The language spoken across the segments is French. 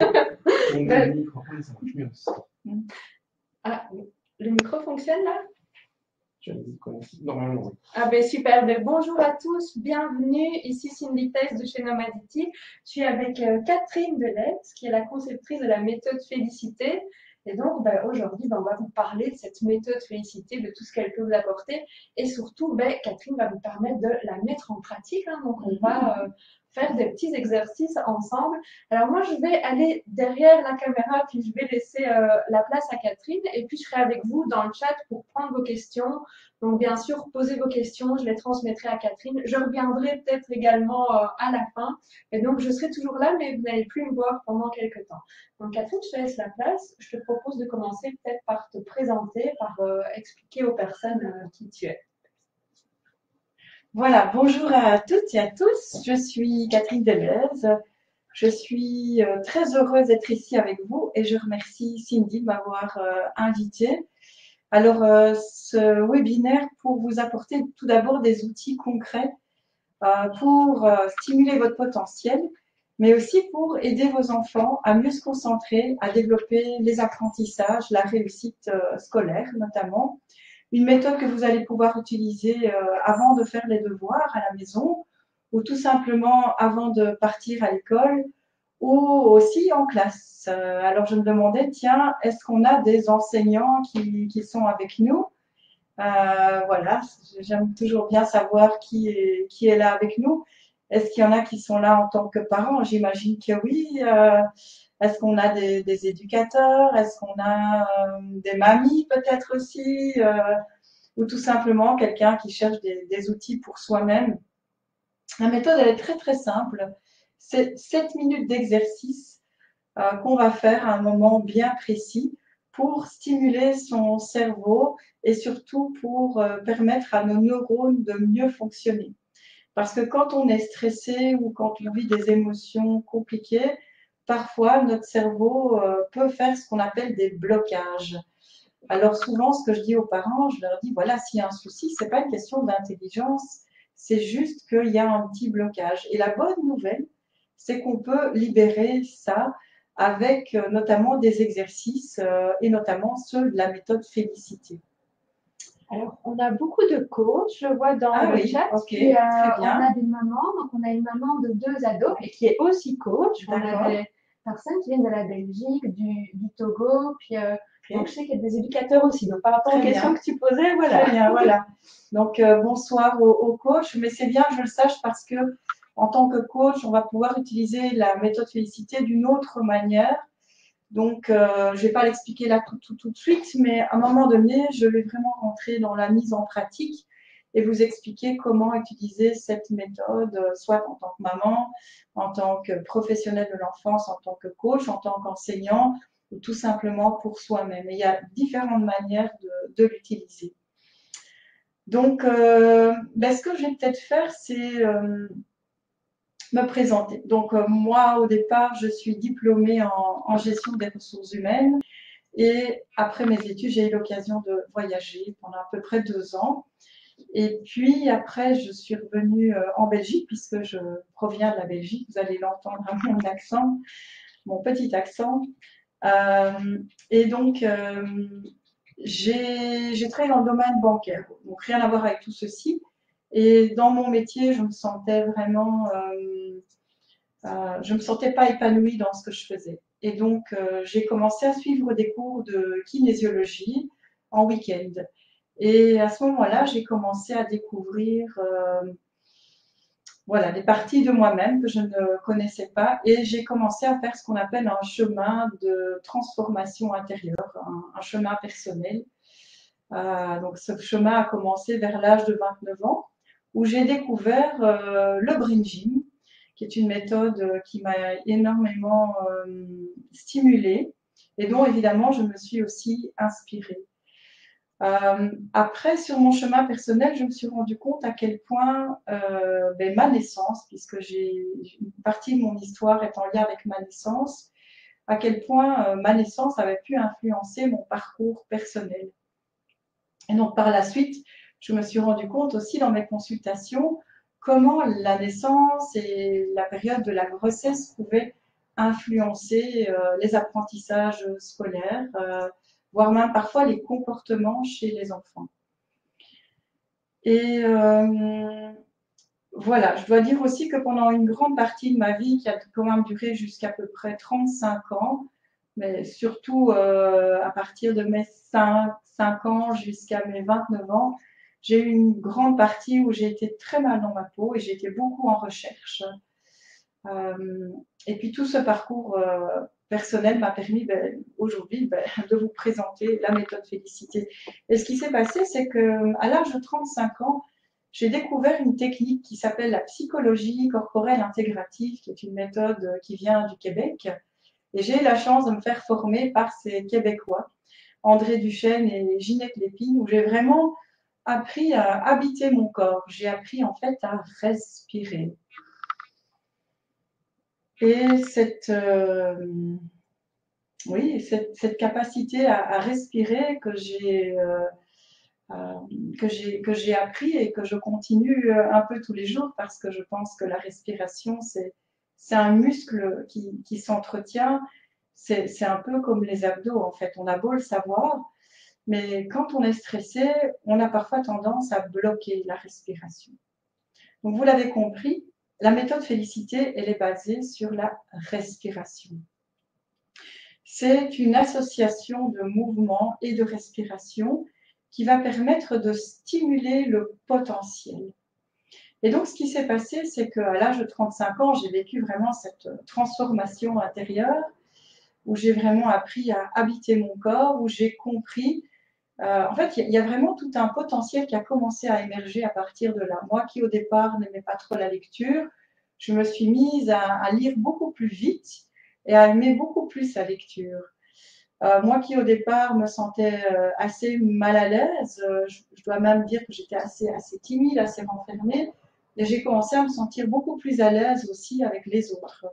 Donc, le Ben, microphone, ça marche mieux aussi. ah, le micro fonctionne là? Je me connais. Normalement, oui. Ah ben super, ben, bonjour à tous, bienvenue, ici Cindy Tess de chez Nomadity. Je suis avec Catherine Delette, qui est la conceptrice de la méthode Félicité. Et donc aujourd'hui, ben, on va vous parler de cette méthode Félicité, de tout ce qu'elle peut vous apporter. Et surtout, ben, Catherine va vous permettre de la mettre en pratique, hein. Donc on va faire des petits exercices ensemble. Alors moi, je vais aller derrière la caméra, puis je vais laisser la place à Catherine. Et puis je serai avec vous dans le chat pour prendre vos questions. Donc, bien sûr, posez vos questions, je les transmettrai à Catherine. Je reviendrai peut-être également à la fin. Et donc, je serai toujours là, mais vous n'allez plus me voir pendant quelques temps. Donc, Catherine, je te laisse la place. Je te propose de commencer peut-être par te présenter, par expliquer aux personnes qui tu es. Voilà, bonjour à toutes et à tous. Je suis Catherine Deleuze. Je suis très heureuse d'être ici avec vous et je remercie Cindy de m'avoir invitée. Alors, ce webinaire pour vous apporter tout d'abord des outils concrets pour stimuler votre potentiel, mais aussi pour aider vos enfants à mieux se concentrer, à développer les apprentissages, la réussite scolaire notamment. Une méthode que vous allez pouvoir utiliser avant de faire les devoirs à la maison ou tout simplement avant de partir à l'école ou aussi en classe. Alors je me demandais, tiens, est-ce qu'on a des enseignants qui sont avec nous? Voilà, j'aime toujours bien savoir qui est là avec nous. Est-ce qu'il y en a qui sont là en tant que parents? J'imagine que oui. Est-ce qu'on a des éducateurs? Est-ce qu'on a des mamies peut-être aussi? Ou tout simplement quelqu'un qui cherche des outils pour soi-même? La méthode, elle est très très simple. C'est 7 minutes d'exercice qu'on va faire à un moment bien précis pour stimuler son cerveau et surtout pour permettre à nos neurones de mieux fonctionner. Parce que quand on est stressé ou quand on vit des émotions compliquées, parfois notre cerveau peut faire ce qu'on appelle des blocages. Alors souvent, ce que je dis aux parents, je leur dis, voilà, s'il y a un souci, c'est pas une question d'intelligence, c'est juste qu'il y a un petit blocage. Et la bonne nouvelle, c'est qu'on peut libérer ça avec notamment des exercices et notamment ceux de la méthode Félicité. Alors, on a beaucoup de coachs, je vois dans le oui, chat. ok, Puis, très on bien. a des mamans, donc on a une maman de 2 ados et qui est aussi coach. On a des personnes qui viennent de la Belgique, du Togo, puis donc je sais qu'il y a des éducateurs aussi. Donc, par rapport aux questions que tu posais, voilà. Très bien, voilà. Donc, bonsoir aux coachs, mais c'est bien que je le sache parce que en tant que coach, on va pouvoir utiliser la méthode Félicité d'une autre manière. Donc, je ne vais pas l'expliquer là tout de suite, mais à un moment donné, je vais vraiment rentrer dans la mise en pratique et vous expliquer comment utiliser cette méthode, soit en tant que maman, en tant que professionnel de l'enfance, en tant que coach, en tant qu'enseignant, ou tout simplement pour soi-même. Et il y a différentes manières de l'utiliser. Donc, ce que je vais peut-être faire, c'est me présenter. Donc, moi, au départ, je suis diplômée en gestion des ressources humaines. Et après mes études, j'ai eu l'occasion de voyager pendant à peu près 2 ans. Et puis après, je suis revenue en Belgique, puisque je proviens de la Belgique. Vous allez l'entendre à mon accent, mon petit accent. Et donc, j'ai travaillé dans le domaine bancaire, donc rien à voir avec tout ceci. Et dans mon métier, je me sentais vraiment, je me sentais pas épanouie dans ce que je faisais. Et donc, j'ai commencé à suivre des cours de kinésiologie en week-end. Et à ce moment-là, j'ai commencé à découvrir voilà, des parties de moi-même que je ne connaissais pas. Et j'ai commencé à faire ce qu'on appelle un chemin de transformation intérieure, un chemin personnel. Donc, ce chemin a commencé vers l'âge de 29 ans, où j'ai découvert le Brain Gym, qui est une méthode qui m'a énormément stimulée et dont évidemment je me suis aussi inspirée. Après, sur mon chemin personnel, je me suis rendu compte à quel point ma naissance, puisque j'ai une partie de mon histoire est en lien avec ma naissance, à quel point ma naissance avait pu influencer mon parcours personnel. Et donc par la suite, je me suis rendu compte aussi dans mes consultations comment la naissance et la période de la grossesse pouvaient influencer les apprentissages scolaires, voire même parfois les comportements chez les enfants. Et voilà, je dois dire aussi que pendant une grande partie de ma vie, qui a quand même duré jusqu'à peu près 35 ans, mais surtout à partir de mes 5 ans jusqu'à mes 29 ans, j'ai eu une grande partie où j'ai été très mal dans ma peau et j'étais beaucoup en recherche. Et puis tout ce parcours personnel m'a permis aujourd'hui de vous présenter la méthode Félicité. Et ce qui s'est passé, c'est qu'à l'âge de 35 ans, j'ai découvert une technique qui s'appelle la psychologie corporelle intégrative, qui est une méthode qui vient du Québec. Et j'ai eu la chance de me faire former par ces Québécois, André Duchesne et Ginette Lépine, où j'ai vraiment appris à habiter mon corps. J'ai appris en fait à respirer. Et cette capacité à respirer que j'ai appris et que je continue un peu tous les jours parce que je pense que la respiration, c'est un muscle qui s'entretient. C'est un peu comme les abdos, en fait. On a beau le savoir, mais quand on est stressé, on a parfois tendance à bloquer la respiration. Donc, vous l'avez compris, la méthode Félicité, elle est basée sur la respiration. C'est une association de mouvements et de respiration qui va permettre de stimuler le potentiel. Et donc, ce qui s'est passé, c'est qu'à l'âge de 35 ans, j'ai vécu vraiment cette transformation intérieure où j'ai vraiment appris à habiter mon corps, où j'ai compris. En fait, il y a vraiment tout un potentiel qui a commencé à émerger à partir de là. Moi qui, au départ, n'aimais pas trop la lecture, je me suis mise à lire beaucoup plus vite et à aimer beaucoup plus la lecture. Moi qui, au départ, me sentais assez mal à l'aise, je dois même dire que j'étais assez timide, assez renfermée, et j'ai commencé à me sentir beaucoup plus à l'aise aussi avec les autres.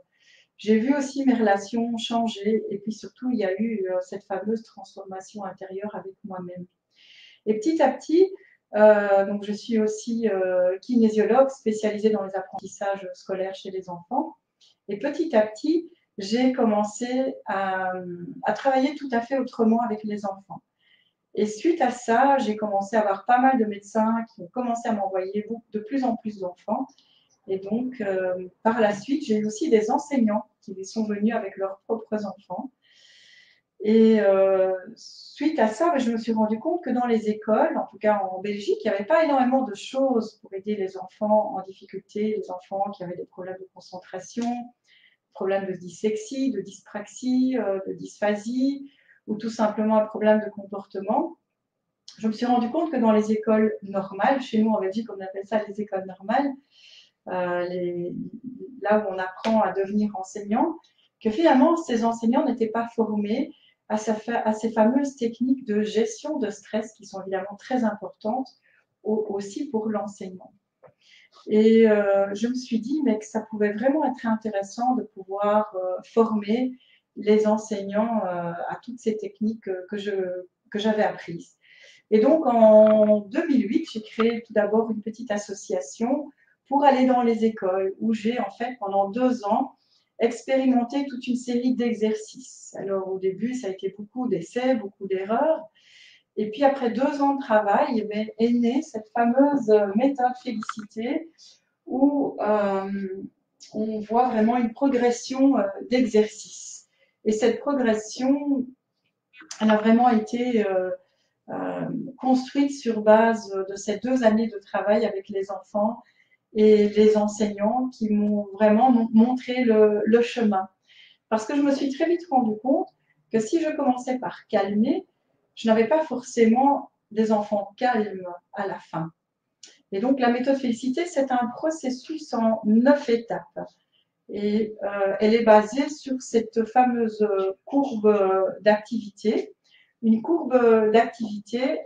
J'ai vu aussi mes relations changer et puis surtout, il y a eu cette fameuse transformation intérieure avec moi-même. Et petit à petit, donc je suis aussi kinésiologue spécialisée dans les apprentissages scolaires chez les enfants. Et petit à petit, j'ai commencé à travailler tout à fait autrement avec les enfants. Et suite à ça, j'ai commencé à avoir pas mal de médecins qui ont commencé à m'envoyer de plus en plus d'enfants. Et donc, par la suite, j'ai eu aussi des enseignants qui sont venus avec leurs propres enfants. Et suite à ça, je me suis rendu compte que dans les écoles, en tout cas en Belgique, il n'y avait pas énormément de choses pour aider les enfants en difficulté, les enfants qui avaient des problèmes de concentration, problèmes de dyslexie, de dyspraxie, de dysphasie, ou tout simplement un problème de comportement. Je me suis rendu compte que dans les écoles normales, chez nous en Belgique, on appelle ça les écoles normales, là où on apprend à devenir enseignant, que finalement ces enseignants n'étaient pas formés à ces fameuses techniques de gestion de stress qui sont évidemment très importantes aussi pour l'enseignant. Et je me suis dit mais que ça pouvait vraiment être intéressant de pouvoir former les enseignants à toutes ces techniques que j'avais apprises. Et donc en 2008, j'ai créé tout d'abord une petite association pour aller dans les écoles où j'ai en fait pendant 2 ans expérimenté toute une série d'exercices. Alors au début, ça a été beaucoup d'essais, beaucoup d'erreurs. Et puis après 2 ans de travail, est née cette fameuse méthode Félicité où on voit vraiment une progression d'exercices. Et cette progression, elle a vraiment été construite sur base de ces 2 années de travail avec les enfants et les enseignants qui m'ont vraiment montré le chemin. Parce que je me suis très vite rendu compte que si je commençais par calmer, je n'avais pas forcément des enfants calmes à la fin. Et donc la méthode Félicité, c'est un processus en 9 étapes. Et elle est basée sur cette fameuse courbe d'activité, une courbe d'activité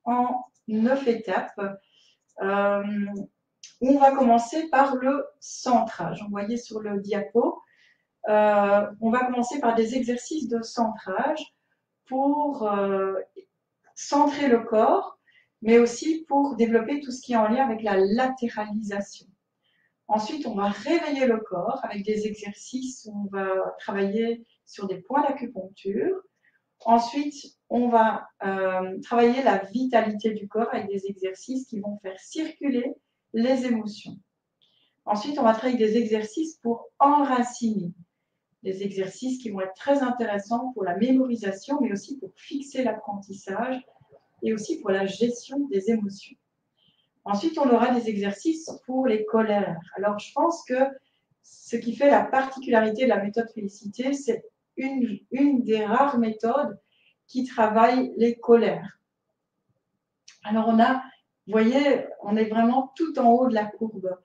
en 9 étapes. On va commencer par le centrage. Vous voyez sur le diapo, on va commencer par des exercices de centrage pour centrer le corps, mais aussi pour développer tout ce qui est en lien avec la latéralisation. Ensuite, on va réveiller le corps avec des exercices où on va travailler sur des points d'acupuncture. Ensuite, on va travailler la vitalité du corps avec des exercices qui vont faire circuler les émotions. Ensuite, on va travailler des exercices pour enraciner. Des exercices qui vont être très intéressants pour la mémorisation, mais aussi pour fixer l'apprentissage et aussi pour la gestion des émotions. Ensuite, on aura des exercices pour les colères. Alors, je pense que ce qui fait la particularité de la méthode Félicité, c'est une des rares méthodes qui travaille les colères. Alors, vous voyez, on est vraiment tout en haut de la courbe.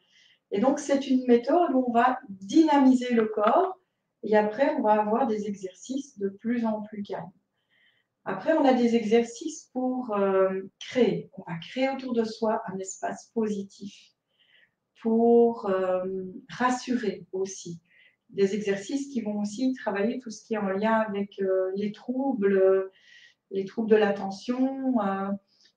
Et donc, c'est une méthode où on va dynamiser le corps et après, on va avoir des exercices de plus en plus calmes. Après, on a des exercices pour créer. On va créer autour de soi un espace positif pour rassurer aussi. Des exercices qui vont aussi travailler tout ce qui est en lien avec les troubles de l'attention,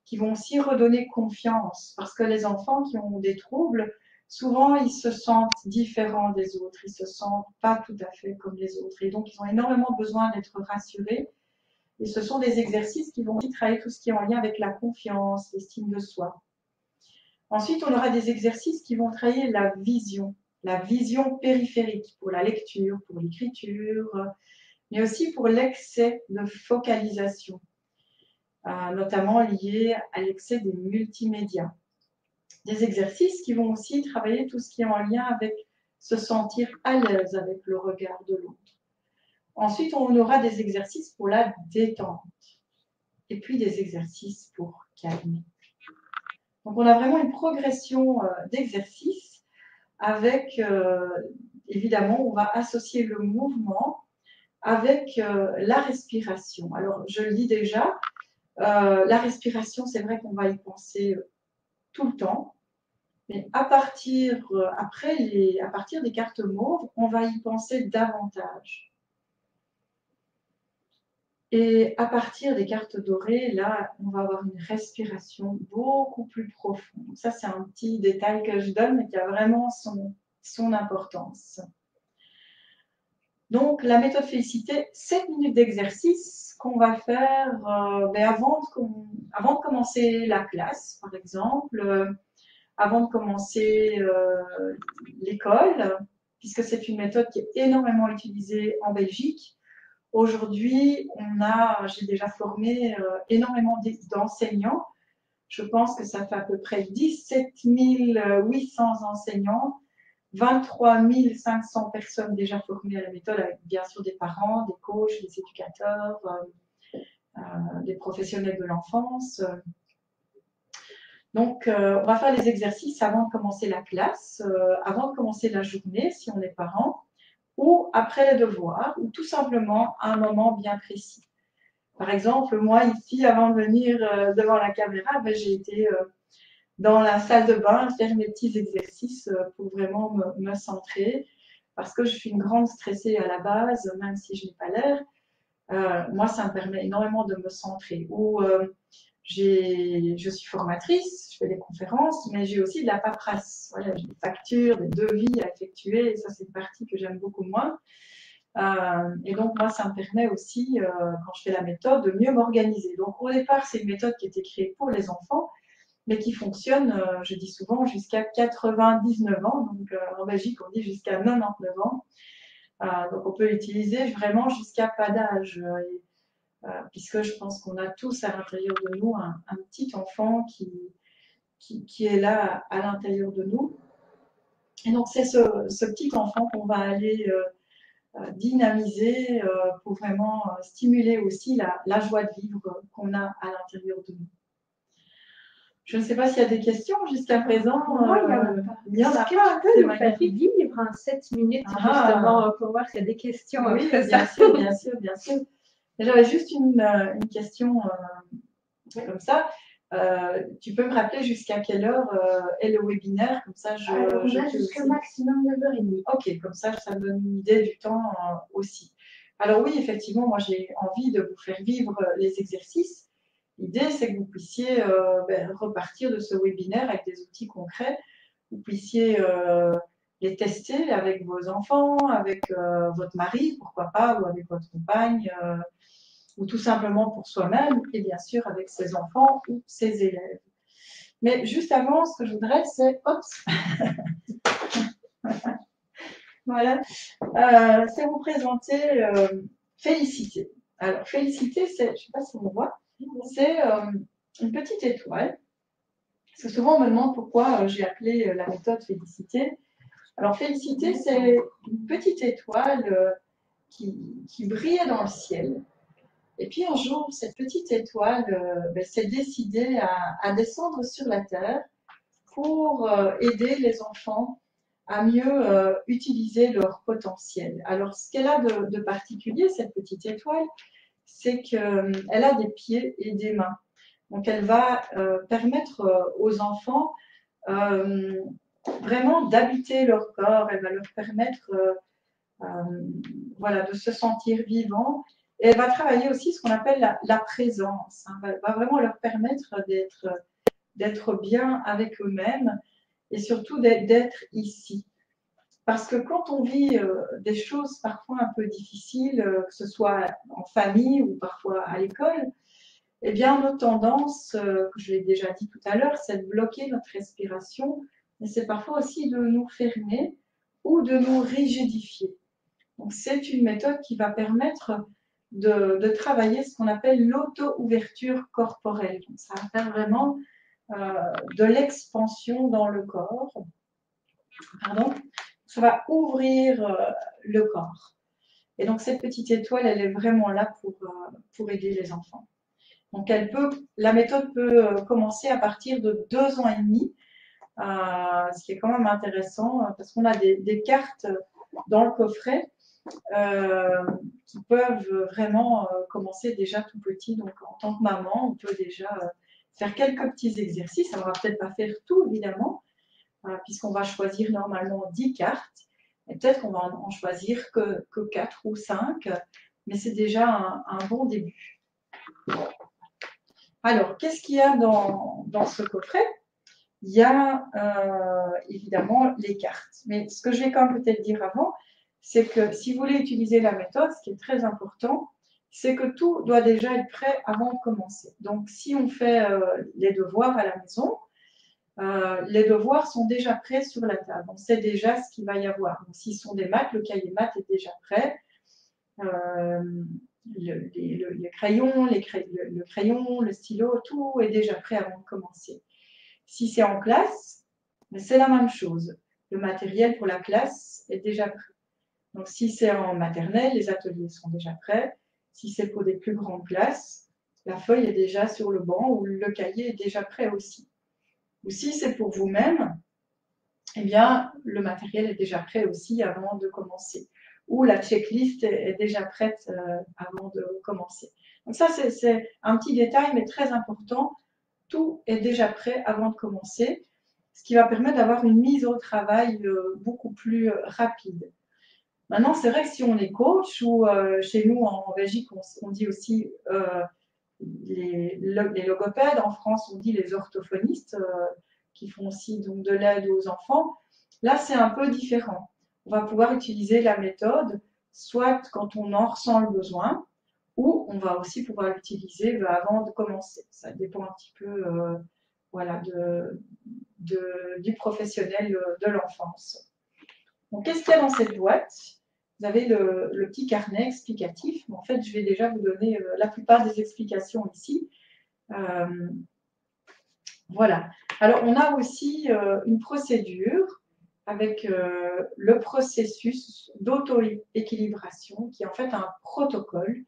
qui vont aussi redonner confiance. Parce que les enfants qui ont des troubles, souvent, ils se sentent différents des autres. Ils ne se sentent pas tout à fait comme les autres. Et donc, ils ont énormément besoin d'être rassurés. Et ce sont des exercices qui vont aussi travailler tout ce qui est en lien avec la confiance, l'estime de soi. Ensuite, on aura des exercices qui vont travailler la vision périphérique pour la lecture, pour l'écriture, mais aussi pour l'excès de focalisation, notamment lié à l'excès des multimédias. Des exercices qui vont aussi travailler tout ce qui est en lien avec se sentir à l'aise avec le regard de l'autre. Ensuite, on aura des exercices pour la détente et puis des exercices pour calmer. Donc, on a vraiment une progression d'exercices avec, évidemment, on va associer le mouvement avec la respiration. Alors, je le dis déjà, la respiration, c'est vrai qu'on va y penser tout le temps, mais à partir des cartes mauves, on va y penser davantage. Et à partir des cartes dorées, là, on va avoir une respiration beaucoup plus profonde. Ça, c'est un petit détail que je donne, mais qui a vraiment son importance. Donc, la méthode Félicité, 7 minutes d'exercice qu'on va faire avant de commencer la classe, par exemple, avant de commencer l'école, puisque c'est une méthode qui est énormément utilisée en Belgique. Aujourd'hui, j'ai déjà formé énormément d'enseignants. Je pense que ça fait à peu près 17 800 enseignants, 23 500 personnes déjà formées à la méthode, avec bien sûr des parents, des coachs, des éducateurs, des professionnels de l'enfance. Donc, on va faire les exercices avant de commencer la classe, avant de commencer la journée, si on est parent, ou après les devoirs, ou tout simplement à un moment bien précis. Par exemple, moi, ici, avant de venir devant la caméra, j'ai été dans la salle de bain faire mes petits exercices pour vraiment me centrer, parce que je suis une grande stressée à la base, même si je n'ai pas l'air. Moi, ça me permet énormément de me centrer. Je suis formatrice, je fais des conférences, mais j'ai aussi de la paperasse. Voilà, j'ai des factures, des devis à effectuer, et ça, c'est une partie que j'aime beaucoup moins. Et donc, moi, ça me permet aussi, quand je fais la méthode, de mieux m'organiser. Donc, au départ, c'est une méthode qui a été créée pour les enfants, mais qui fonctionne, je dis souvent, jusqu'à 99 ans. Donc, en Belgique, on dit jusqu'à 99 ans. Donc, on peut l'utiliser vraiment jusqu'à pas d'âge. Puisque je pense qu'on a tous à l'intérieur de nous un petit enfant qui est là à l'intérieur de nous. Et donc, c'est ce petit enfant qu'on va aller dynamiser pour vraiment stimuler aussi la joie de vivre qu'on a à l'intérieur de nous. Je ne sais pas s'il y a des questions jusqu'à présent. Non, il n'y en a pas. Est-ce que tu peux nous faire vivre 7 minutes justement pour voir s'il y a des questions? Oui, bien sûr, bien sûr, bien sûr. J'avais juste une question comme ça. Tu peux me rappeler jusqu'à quelle heure est le webinaire? Comme ça, on a jusqu'au maximum 9h30. Ok, comme ça me donne une idée du temps aussi. Alors oui, effectivement, moi j'ai envie de vous faire vivre les exercices. L'idée, c'est que vous puissiez repartir de ce webinaire avec des outils concrets. Vous puissiez les tester avec vos enfants, avec votre mari, pourquoi pas, ou avec votre compagne, ou tout simplement pour soi-même, et bien sûr avec ses enfants ou ses élèves. Mais juste avant, ce que je voudrais, c'est, voilà, c'est vous présenter Félicité. Alors, Félicité, c'est, je ne sais pas si on voit, c'est une petite étoile. Parce que souvent, on me demande pourquoi j'ai appelé la méthode Félicité. Alors, Félicité, c'est une petite étoile qui brillait dans le ciel. Et puis, un jour, cette petite étoile s'est décidée à descendre sur la Terre pour aider les enfants à mieux utiliser leur potentiel. Alors, ce qu'elle a de particulier, cette petite étoile, c'est qu'elle a des pieds et des mains. Donc, elle va permettre aux enfants vraiment d'habiter leur corps. Elle va leur permettre voilà, de se sentir vivants. Et elle va travailler aussi ce qu'on appelle la présence. Elle va vraiment leur permettre d'être bien avec eux-mêmes et surtout d'être ici. Parce que quand on vit des choses parfois un peu difficiles, que ce soit en famille ou parfois à l'école, eh bien, nos tendances, que je l'ai déjà dit tout à l'heure, c'est de bloquer notre respiration, mais c'est parfois aussi de nous fermer ou de nous rigidifier. Donc, c'est une méthode qui va permettre de travailler ce qu'on appelle l'auto-ouverture corporelle. Donc, ça va faire vraiment de l'expansion dans le corps. Pardon. Ça va ouvrir le corps. Et donc, cette petite étoile, elle est vraiment là pour aider les enfants. Donc, la méthode peut commencer à partir de 2 ans et demi, ce qui est quand même intéressant parce qu'on a des cartes dans le coffret qui peuvent vraiment commencer déjà tout petit. Donc, en tant que maman, on peut déjà faire quelques petits exercices. On ne va peut-être pas faire tout, évidemment, puisqu'on va choisir normalement 10 cartes. Et peut-être qu'on va en choisir que 4 ou 5, mais c'est déjà un bon début. Alors, qu'est-ce qu'il y a dans ce coffret? Il y a évidemment les cartes. Mais ce que je vais quand même peut-être dire avant, c'est que si vous voulez utiliser la méthode, ce qui est très important, c'est que tout doit déjà être prêt avant de commencer. Donc, si on fait les devoirs à la maison, les devoirs sont déjà prêts sur la table. On sait déjà ce qu'il va y avoir. Donc, s'ils sont des maths, le cahier maths est déjà prêt. Le crayon, le stylo, tout est déjà prêt avant de commencer. Si c'est en classe, c'est la même chose. Le matériel pour la classe est déjà prêt. Donc, si c'est en maternelle, les ateliers sont déjà prêts. Si c'est pour des plus grandes classes, la feuille est déjà sur le banc ou le cahier est déjà prêt aussi. Ou si c'est pour vous-même, eh bien, le matériel est déjà prêt aussi avant de commencer. Ou la checklist est déjà prête avant de commencer. Donc ça, c'est un petit détail, mais très important. Tout est déjà prêt avant de commencer, ce qui va permettre d'avoir une mise au travail beaucoup plus rapide. Maintenant, c'est vrai que si on est coach, ou chez nous en Belgique, on dit aussi les logopèdes, en France, on dit les orthophonistes, qui font aussi donc, de l'aide aux enfants. Là, c'est un peu différent. On va pouvoir utiliser la méthode, soit quand on en ressent le besoin, ou on va aussi pouvoir l'utiliser avant de commencer. Ça dépend un petit peu voilà, du professionnel de l'enfance. Donc, qu'est-ce qu'il y a dans cette boîte? Vous avez le petit carnet explicatif. En fait, je vais déjà vous donner la plupart des explications ici. Voilà. Alors, on a aussi une procédure avec le processus d'auto-équilibration qui est en fait un protocole.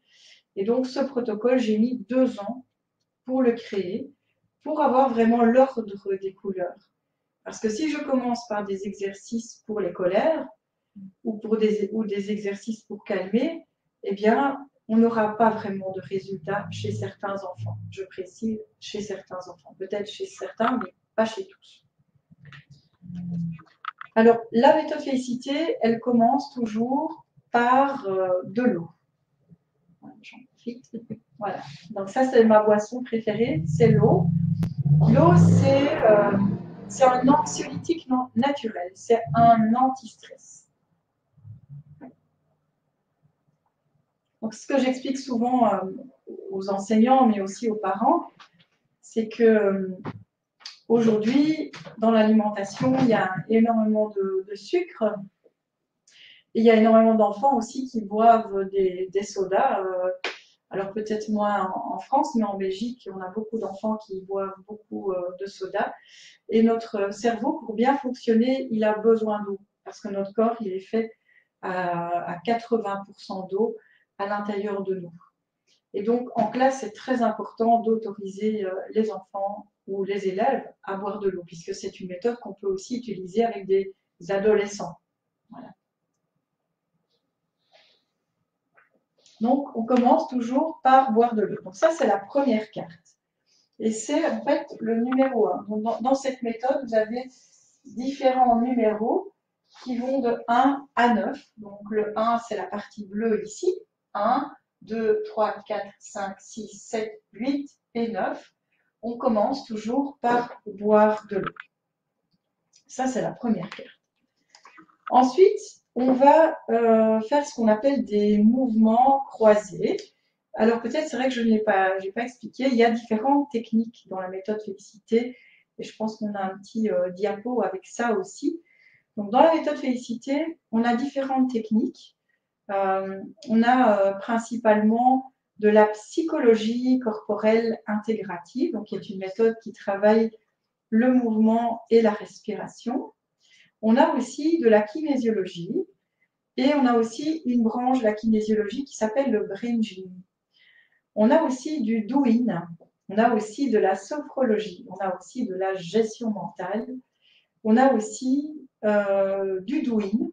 Et donc, ce protocole, j'ai mis 2 ans pour le créer, pour avoir vraiment l'ordre des couleurs. Parce que si je commence par des exercices pour les colères ou des exercices pour calmer, eh bien, on n'aura pas vraiment de résultats chez certains enfants. Je précise, chez certains enfants. Peut-être chez certains, mais pas chez tous. Alors, la méthode Félicité, elle commence toujours par de l'eau. J'en profite. Voilà. Donc ça, c'est ma boisson préférée, c'est l'eau. L'eau, c'est c'est un anxiolytique naturel, c'est un anti-stress. Donc, ce que j'explique souvent aux enseignants, mais aussi aux parents, c'est que aujourd'hui, dans l'alimentation, il y a énormément de sucre. Et il y a énormément d'enfants aussi qui boivent des sodas. Alors peut-être moins en France, mais en Belgique, on a beaucoup d'enfants qui boivent beaucoup de sodas. Et notre cerveau, pour bien fonctionner, il a besoin d'eau. Parce que notre corps, il est fait à 80% d'eau à l'intérieur de nous. Et donc, en classe, c'est très important d'autoriser les enfants ou les élèves à boire de l'eau, puisque c'est une méthode qu'on peut aussi utiliser avec des adolescents. Voilà. Donc, on commence toujours par boire de l'eau. Donc, ça, c'est la première carte. Et c'est en fait le numéro 1. Donc, dans cette méthode, vous avez différents numéros qui vont de 1 à 9. Donc, le 1, c'est la partie bleue ici. 1, 2, 3, 4, 5, 6, 7, 8 et 9. On commence toujours par boire de l'eau. Ça, c'est la première carte. Ensuite, on va faire ce qu'on appelle des mouvements croisés. Alors peut-être, c'est vrai que je n'ai pas expliqué, il y a différentes techniques dans la méthode Félicité, et je pense qu'on a un petit diapo avec ça aussi. Donc dans la méthode Félicité, on a différentes techniques. On a principalement de la psychologie corporelle intégrative, donc qui est une méthode qui travaille le mouvement et la respiration. On a aussi de la kinésiologie et on a aussi une branche de la kinésiologie qui s'appelle le brain gym. On a aussi du doing, on a aussi de la sophrologie, on a aussi de la gestion mentale, on a aussi du doing,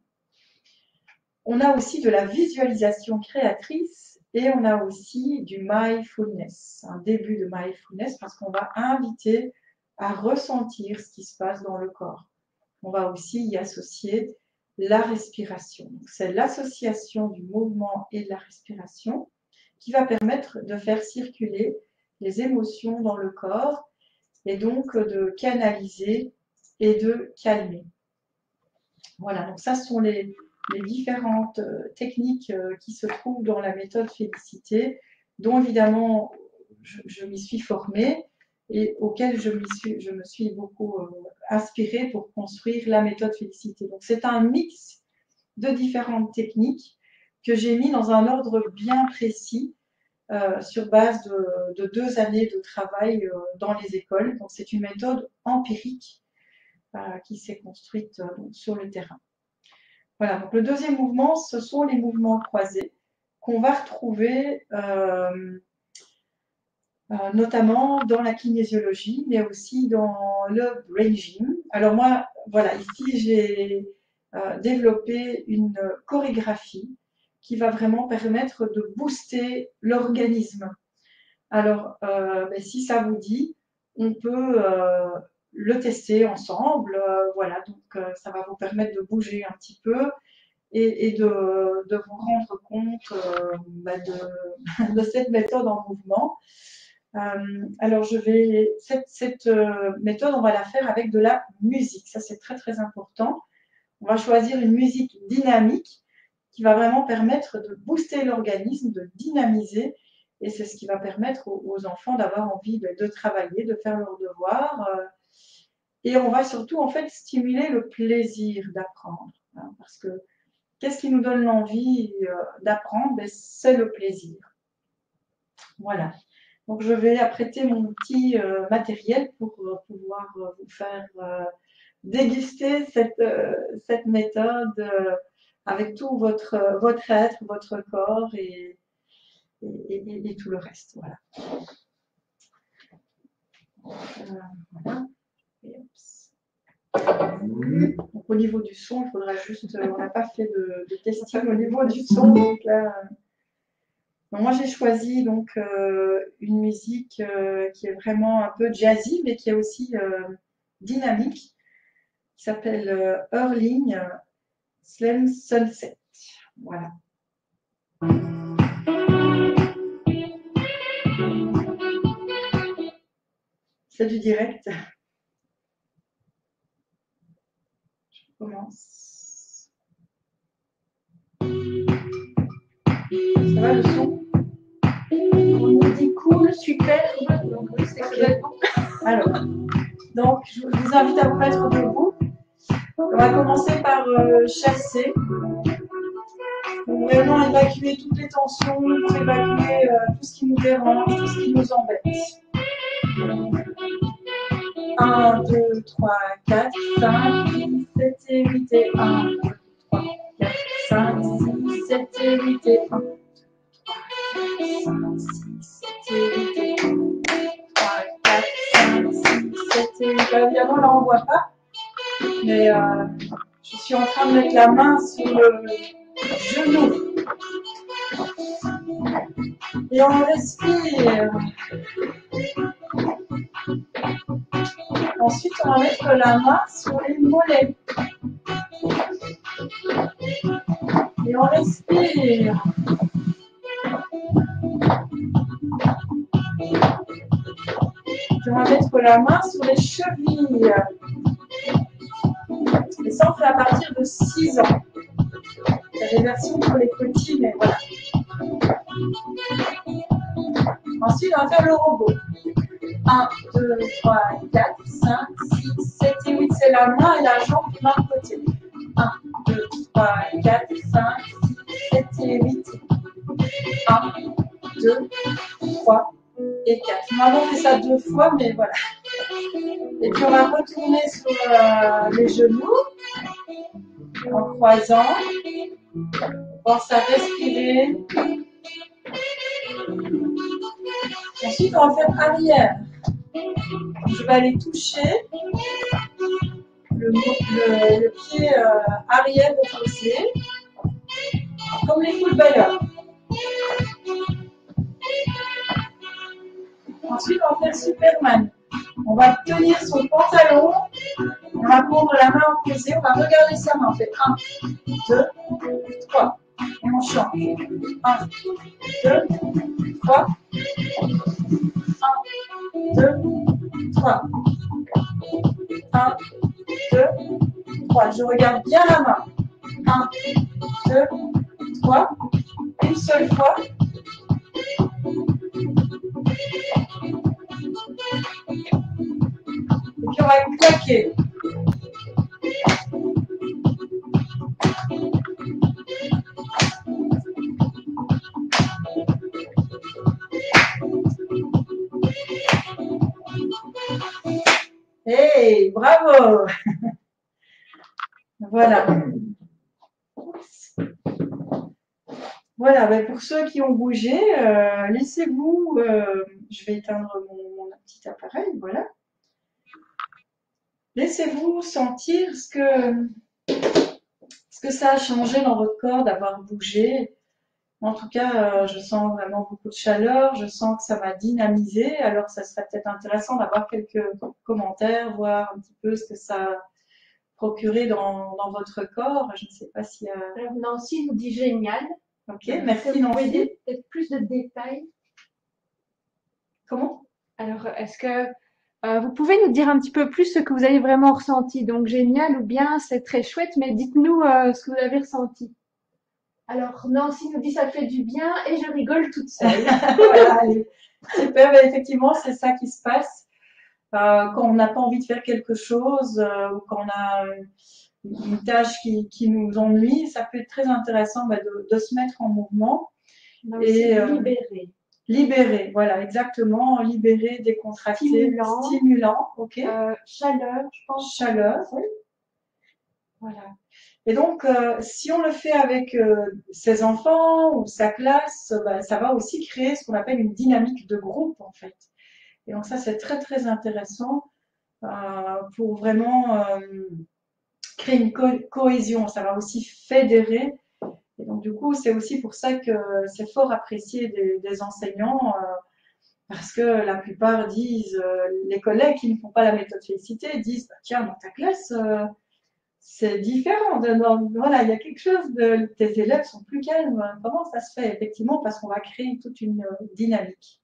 on a aussi de la visualisation créatrice et on a aussi du mindfulness, un début de mindfulness parce qu'on va inviter à ressentir ce qui se passe dans le corps. On va aussi y associer la respiration. C'est l'association du mouvement et de la respiration qui va permettre de faire circuler les émotions dans le corps et donc de canaliser et de calmer. Voilà, donc ça sont les différentes techniques qui se trouvent dans la méthode Félicité, dont évidemment je m'y suis formée et auquel je me suis beaucoup inspirée pour construire la méthode Félicité. Donc c'est un mix de différentes techniques que j'ai mis dans un ordre bien précis sur base de 2 années de travail dans les écoles. Donc c'est une méthode empirique qui s'est construite sur le terrain. Voilà, donc le deuxième mouvement, ce sont les mouvements croisés qu'on va retrouver notamment dans la kinésiologie, mais aussi dans le brain gym. Alors moi, voilà, ici j'ai développé une chorégraphie qui va vraiment permettre de booster l'organisme. Alors, si ça vous dit, on peut le tester ensemble. Voilà, donc ça va vous permettre de bouger un petit peu et de vous rendre compte de cette méthode en mouvement. Alors, cette méthode, on va la faire avec de la musique. Ça, c'est très, très important. On va choisir une musique dynamique qui va vraiment permettre de booster l'organisme, de dynamiser. Et c'est ce qui va permettre aux enfants d'avoir envie de travailler, de faire leurs devoirs. Et on va surtout, en fait, stimuler le plaisir d'apprendre. Hein, parce que qu'est-ce qui nous donne l'envie d'apprendre? C'est le plaisir. Voilà. Donc, je vais apprêter mon petit matériel pour pouvoir vous faire déguster cette méthode avec tout votre être, votre corps et tout le reste. Voilà. Voilà. Donc, au niveau du son, il faudra juste. On n'a pas fait de testing au niveau du son. Donc là, moi, j'ai choisi donc une musique qui est vraiment un peu jazzy, mais qui est aussi dynamique, qui s'appelle Earling Slim Sunset. Voilà. C'est du direct. commence. Ça va le son? On nous dit cool, superbe. Donc, oui, c'est complètement. Alors, donc, je vous invite à vous mettre debout. On va commencer par chasser. Pour vraiment évacuer toutes les tensions, pour évacuer tout ce qui nous dérange, tout ce qui nous embête. 1, 2, 3, 4, 5, 6, 7 et 8 et 1, 2, 3, 4, 5, 6, 7 et 8 et 1. 5, 6, 7 et 8 et 1. 3, 4, 5, 6, 7 et 8. Évidemment, là, on ne voit pas. Mais je suis en train de mettre la main sur le genou. Et on respire. Ensuite, on va mettre la main sur les mollets. Et on respire. Et on va mettre la main sur les chevilles. Et ça, on fait à partir de 6 ans. Il y a des versions pour les petits, mais voilà. Ensuite, on va faire le robot. 1, 2, 3, 4, 5, 6, 7 et 8. C'est la main et la jambe du même côté. 1, 2, 3, 4, 5, 6, 7 et 8. 1, 2, 3 et 4. Nous avons fait ça 2 fois, mais voilà. Et puis on va retourner sur les genoux en croisant. On pense à respirer. Ensuite, on va faire arrière. Je vais aller toucher le pied arrière opposé, comme les footballeurs. Ensuite, on va faire Superman. On va tenir son pantalon, on va prendre la main opposée, on va regarder sa main. On fait 1, 2, 3. Et on chante. 1, 2, 3. 1, 2, 3. 1, 2, 3. Je regarde bien la main. 1, 2, 3. Une seule fois. Et puis on va claquer. Hey, bravo! Voilà. Voilà, ben pour ceux qui ont bougé, laissez-vous, je vais éteindre mon petit appareil, voilà. Laissez-vous sentir ce que ça a changé dans votre corps d'avoir bougé. En tout cas, je sens vraiment beaucoup de chaleur, je sens que ça m'a dynamisé. Alors, ça serait peut-être intéressant d'avoir quelques commentaires, voir un petit peu ce que ça a procuré dans votre corps. Je ne sais pas s'il y a... Alors, Nancy nous dit génial. Ok, merci Vous pouvez Nancy. dire peut-être plus de détails? Comment? Alors, est-ce que vous pouvez nous dire un petit peu plus ce que vous avez vraiment ressenti? Donc, génial ou bien c'est très chouette, mais dites-nous ce que vous avez ressenti. Alors, Nancy nous dit ça fait du bien et je rigole toute seule. Voilà, super, ben, effectivement, c'est ça qui se passe. Quand on n'a pas envie de faire quelque chose ou quand on a une tâche qui nous ennuie, ça peut être très intéressant de se mettre en mouvement. Et libérer. Libérer, voilà, exactement. Libérer, décontracter. Stimulant, ok. Chaleur, je pense. Chaleur, oui. Voilà. Et donc, si on le fait avec ses enfants ou sa classe, ça va aussi créer ce qu'on appelle une dynamique de groupe, en fait. Et donc ça, c'est très, très intéressant pour vraiment créer une cohésion. Ça va aussi fédérer. Et donc, du coup, c'est aussi pour ça que c'est fort apprécié des enseignants parce que la plupart disent, les collègues qui ne font pas la méthode félicité disent, tiens, dans ta classe, c'est différent. Voilà, il y a quelque chose tes élèves sont plus calmes. Comment ça se fait? Effectivement, parce qu'on va créer toute une dynamique.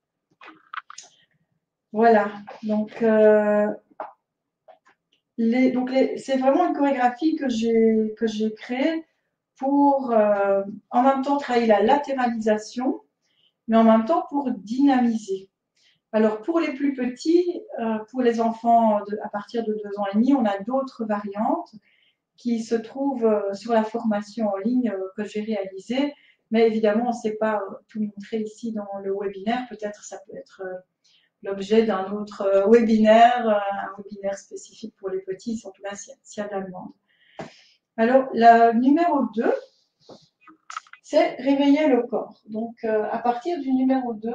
Voilà, donc c'est vraiment une chorégraphie que j'ai créée pour en même temps travailler la latéralisation, mais en même temps pour dynamiser. Alors pour les plus petits, pour les enfants à partir de 2 ans et demi, on a d'autres variantes qui se trouvent sur la formation en ligne que j'ai réalisée. Mais évidemment, on ne sait pas tout montrer ici dans le webinaire. Peut-être ça peut être l'objet d'un autre webinaire, un webinaire spécifique pour les petits, en tout cas s'il y a de la demande. Alors, la numéro 2, c'est réveiller le corps. Donc, à partir du numéro 2,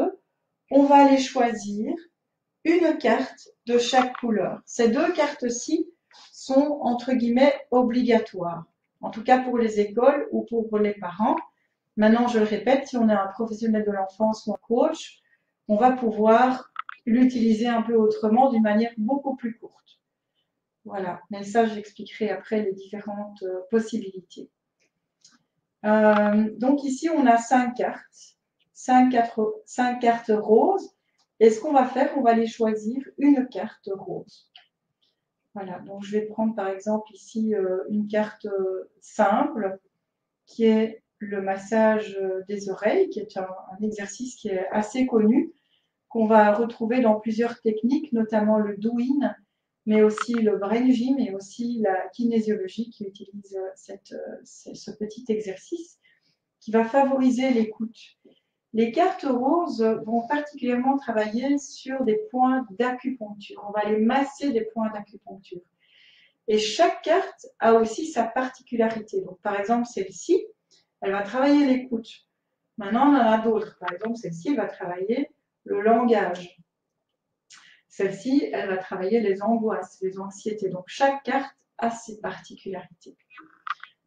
on va aller choisir une carte de chaque couleur. Ces 2 cartes-ci sont, entre guillemets, obligatoires. En tout cas pour les écoles ou pour les parents. Maintenant, je le répète, si on est un professionnel de l'enfance ou un coach, on va pouvoir l'utiliser un peu autrement, d'une manière beaucoup plus courte. Voilà, mais ça, j'expliquerai après les différentes possibilités. Donc ici, on a 5 cartes, 5 cartes roses. Et ce qu'on va faire, on va aller choisir une carte rose. Voilà, donc je vais prendre par exemple ici une carte simple, qui est le massage des oreilles, qui est un exercice qui est assez connu, qu'on va retrouver dans plusieurs techniques, notamment le douyin, mais aussi le brain gym et aussi la kinésiologie qui utilise ce petit exercice qui va favoriser l'écoute. Les cartes roses vont particulièrement travailler sur des points d'acupuncture. On va aller masser des points d'acupuncture. Et chaque carte a aussi sa particularité. Donc, par exemple, celle-ci, elle va travailler l'écoute. Maintenant, on en a d'autres. Par exemple, celle-ci, elle va travailler le langage. Celle-ci, elle va travailler les angoisses, les anxiétés. Donc, chaque carte a ses particularités.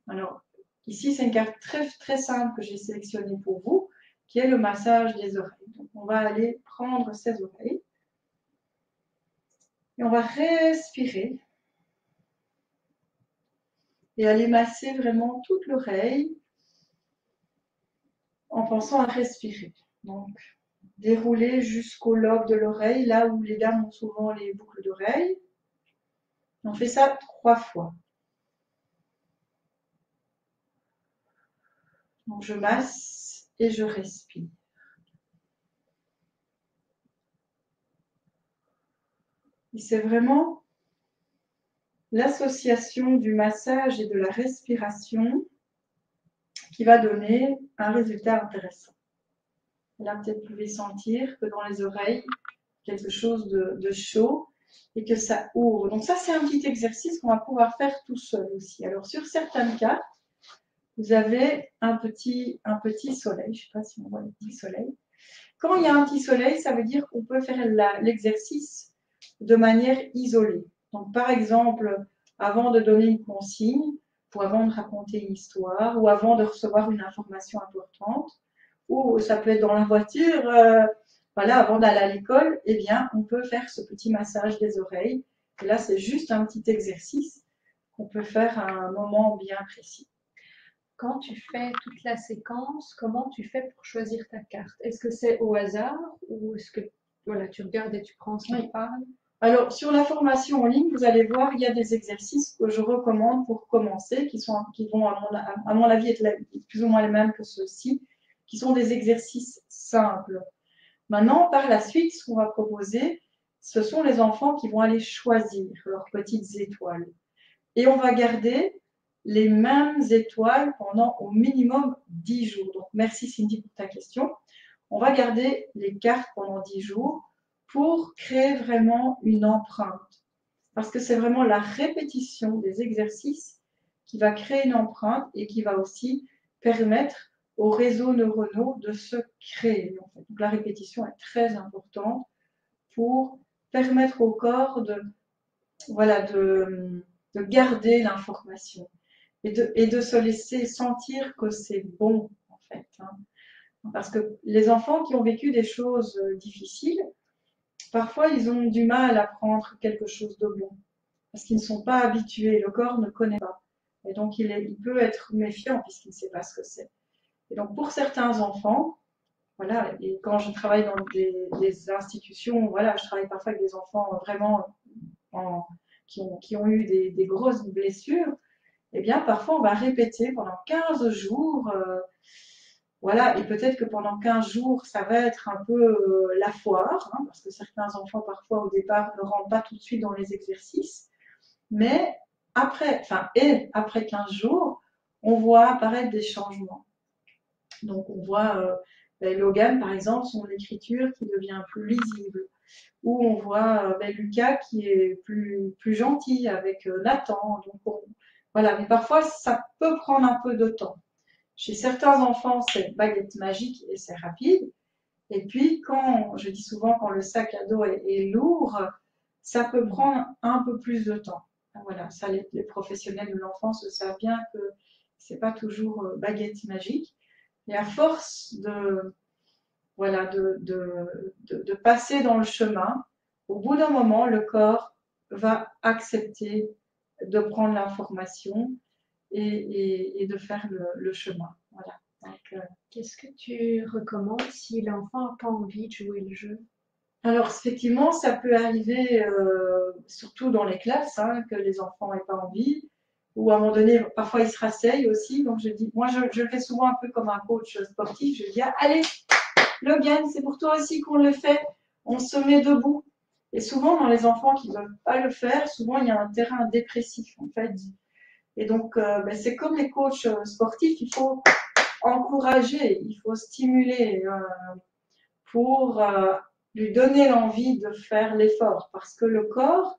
Alors, ici, c'est une carte très, très simple que j'ai sélectionnée pour vous, qui est le massage des oreilles. Donc, on va aller prendre ces oreilles et on va respirer et aller masser vraiment toute l'oreille en pensant à respirer. Donc, dérouler jusqu'au lobe de l'oreille, là où les dames ont souvent les boucles d'oreilles. On fait ça 3 fois. Donc, je masse et je respire. Et c'est vraiment l'association du massage et de la respiration qui va donner un résultat intéressant. Là, peut-être vous pouvez sentir que dans les oreilles, quelque chose de chaud et que ça ouvre. Donc ça, c'est un petit exercice qu'on va pouvoir faire tout seul aussi. Alors, sur certaines cartes, vous avez un petit soleil. Je ne sais pas si on voit le petit soleil. Quand il y a un petit soleil, ça veut dire qu'on peut faire l'exercice de manière isolée. Donc, par exemple, avant de donner une consigne, ou avant de raconter une histoire, ou avant de recevoir une information importante, ou ça peut être dans la voiture, voilà, avant d'aller à l'école, eh bien, on peut faire ce petit massage des oreilles. Et là, c'est juste un petit exercice qu'on peut faire à un moment bien précis. Quand tu fais toute la séquence, comment tu fais pour choisir ta carte? Est-ce que c'est au hasard ou est-ce que voilà, tu regardes et tu prends ce qui te parle? Alors, sur la formation en ligne, vous allez voir, il y a des exercices que je recommande pour commencer, qui vont, à mon avis, être plus ou moins les mêmes que ceux-ci, qui sont des exercices simples. Maintenant, par la suite, ce qu'on va proposer, ce sont les enfants qui vont aller choisir leurs petites étoiles. Et on va garder les mêmes étoiles pendant au minimum 10 jours. Donc, merci Cindy pour ta question. On va garder les cartes pendant 10 jours pour créer vraiment une empreinte. Parce que c'est vraiment la répétition des exercices qui va créer une empreinte et qui va aussi permettre aux réseaux neuronaux de se créer. En fait. Donc, la répétition est très importante pour permettre au corps de garder l'information et de se laisser sentir que c'est bon, en fait. Parce que les enfants qui ont vécu des choses difficiles, parfois ils ont du mal à prendre quelque chose de bon, parce qu'ils ne sont pas habitués, le corps ne connaît pas. Et donc il peut être méfiant puisqu'il ne sait pas ce que c'est. Et donc pour certains enfants, voilà, et quand je travaille dans des institutions, voilà, je travaille parfois avec des enfants vraiment qui ont eu des grosses blessures, eh bien, parfois, on va répéter pendant 15 jours. Voilà, et peut-être que pendant 15 jours, ça va être un peu la foire, hein, parce que certains enfants, parfois, au départ, ne rentrent pas tout de suite dans les exercices. Mais après 15 jours, on voit apparaître des changements. Donc, on voit Logan, par exemple, son écriture qui devient plus lisible. Ou on voit Lucas qui est plus gentil avec Nathan. Donc, voilà, mais parfois, ça peut prendre un peu de temps. Chez certains enfants, c'est baguette magique et c'est rapide. Et puis, je dis souvent, quand le sac à dos est lourd, ça peut prendre un peu plus de temps. Voilà, ça, les professionnels de l'enfance le savent bien que c'est pas toujours baguette magique. Et à force de passer dans le chemin, au bout d'un moment, le corps va accepter de prendre l'information et de faire le chemin. Voilà. Donc, Qu'est-ce que tu recommandes si l'enfant n'a pas envie de jouer le jeu? alors, effectivement, ça peut arriver, surtout dans les classes, hein, que les enfants n'aient pas envie, ou à un moment donné, parfois ils se rasseyent aussi. Donc, moi, je le fais souvent un peu comme un coach sportif. Je dis, allez, Logan, c'est pour toi aussi qu'on le fait. On se met debout. Et souvent, dans les enfants qui ne veulent pas le faire, souvent, il y a un terrain dépressif, en fait. Et donc, c'est comme les coachs sportifs, il faut encourager, il faut stimuler pour lui donner l'envie de faire l'effort. Parce que le corps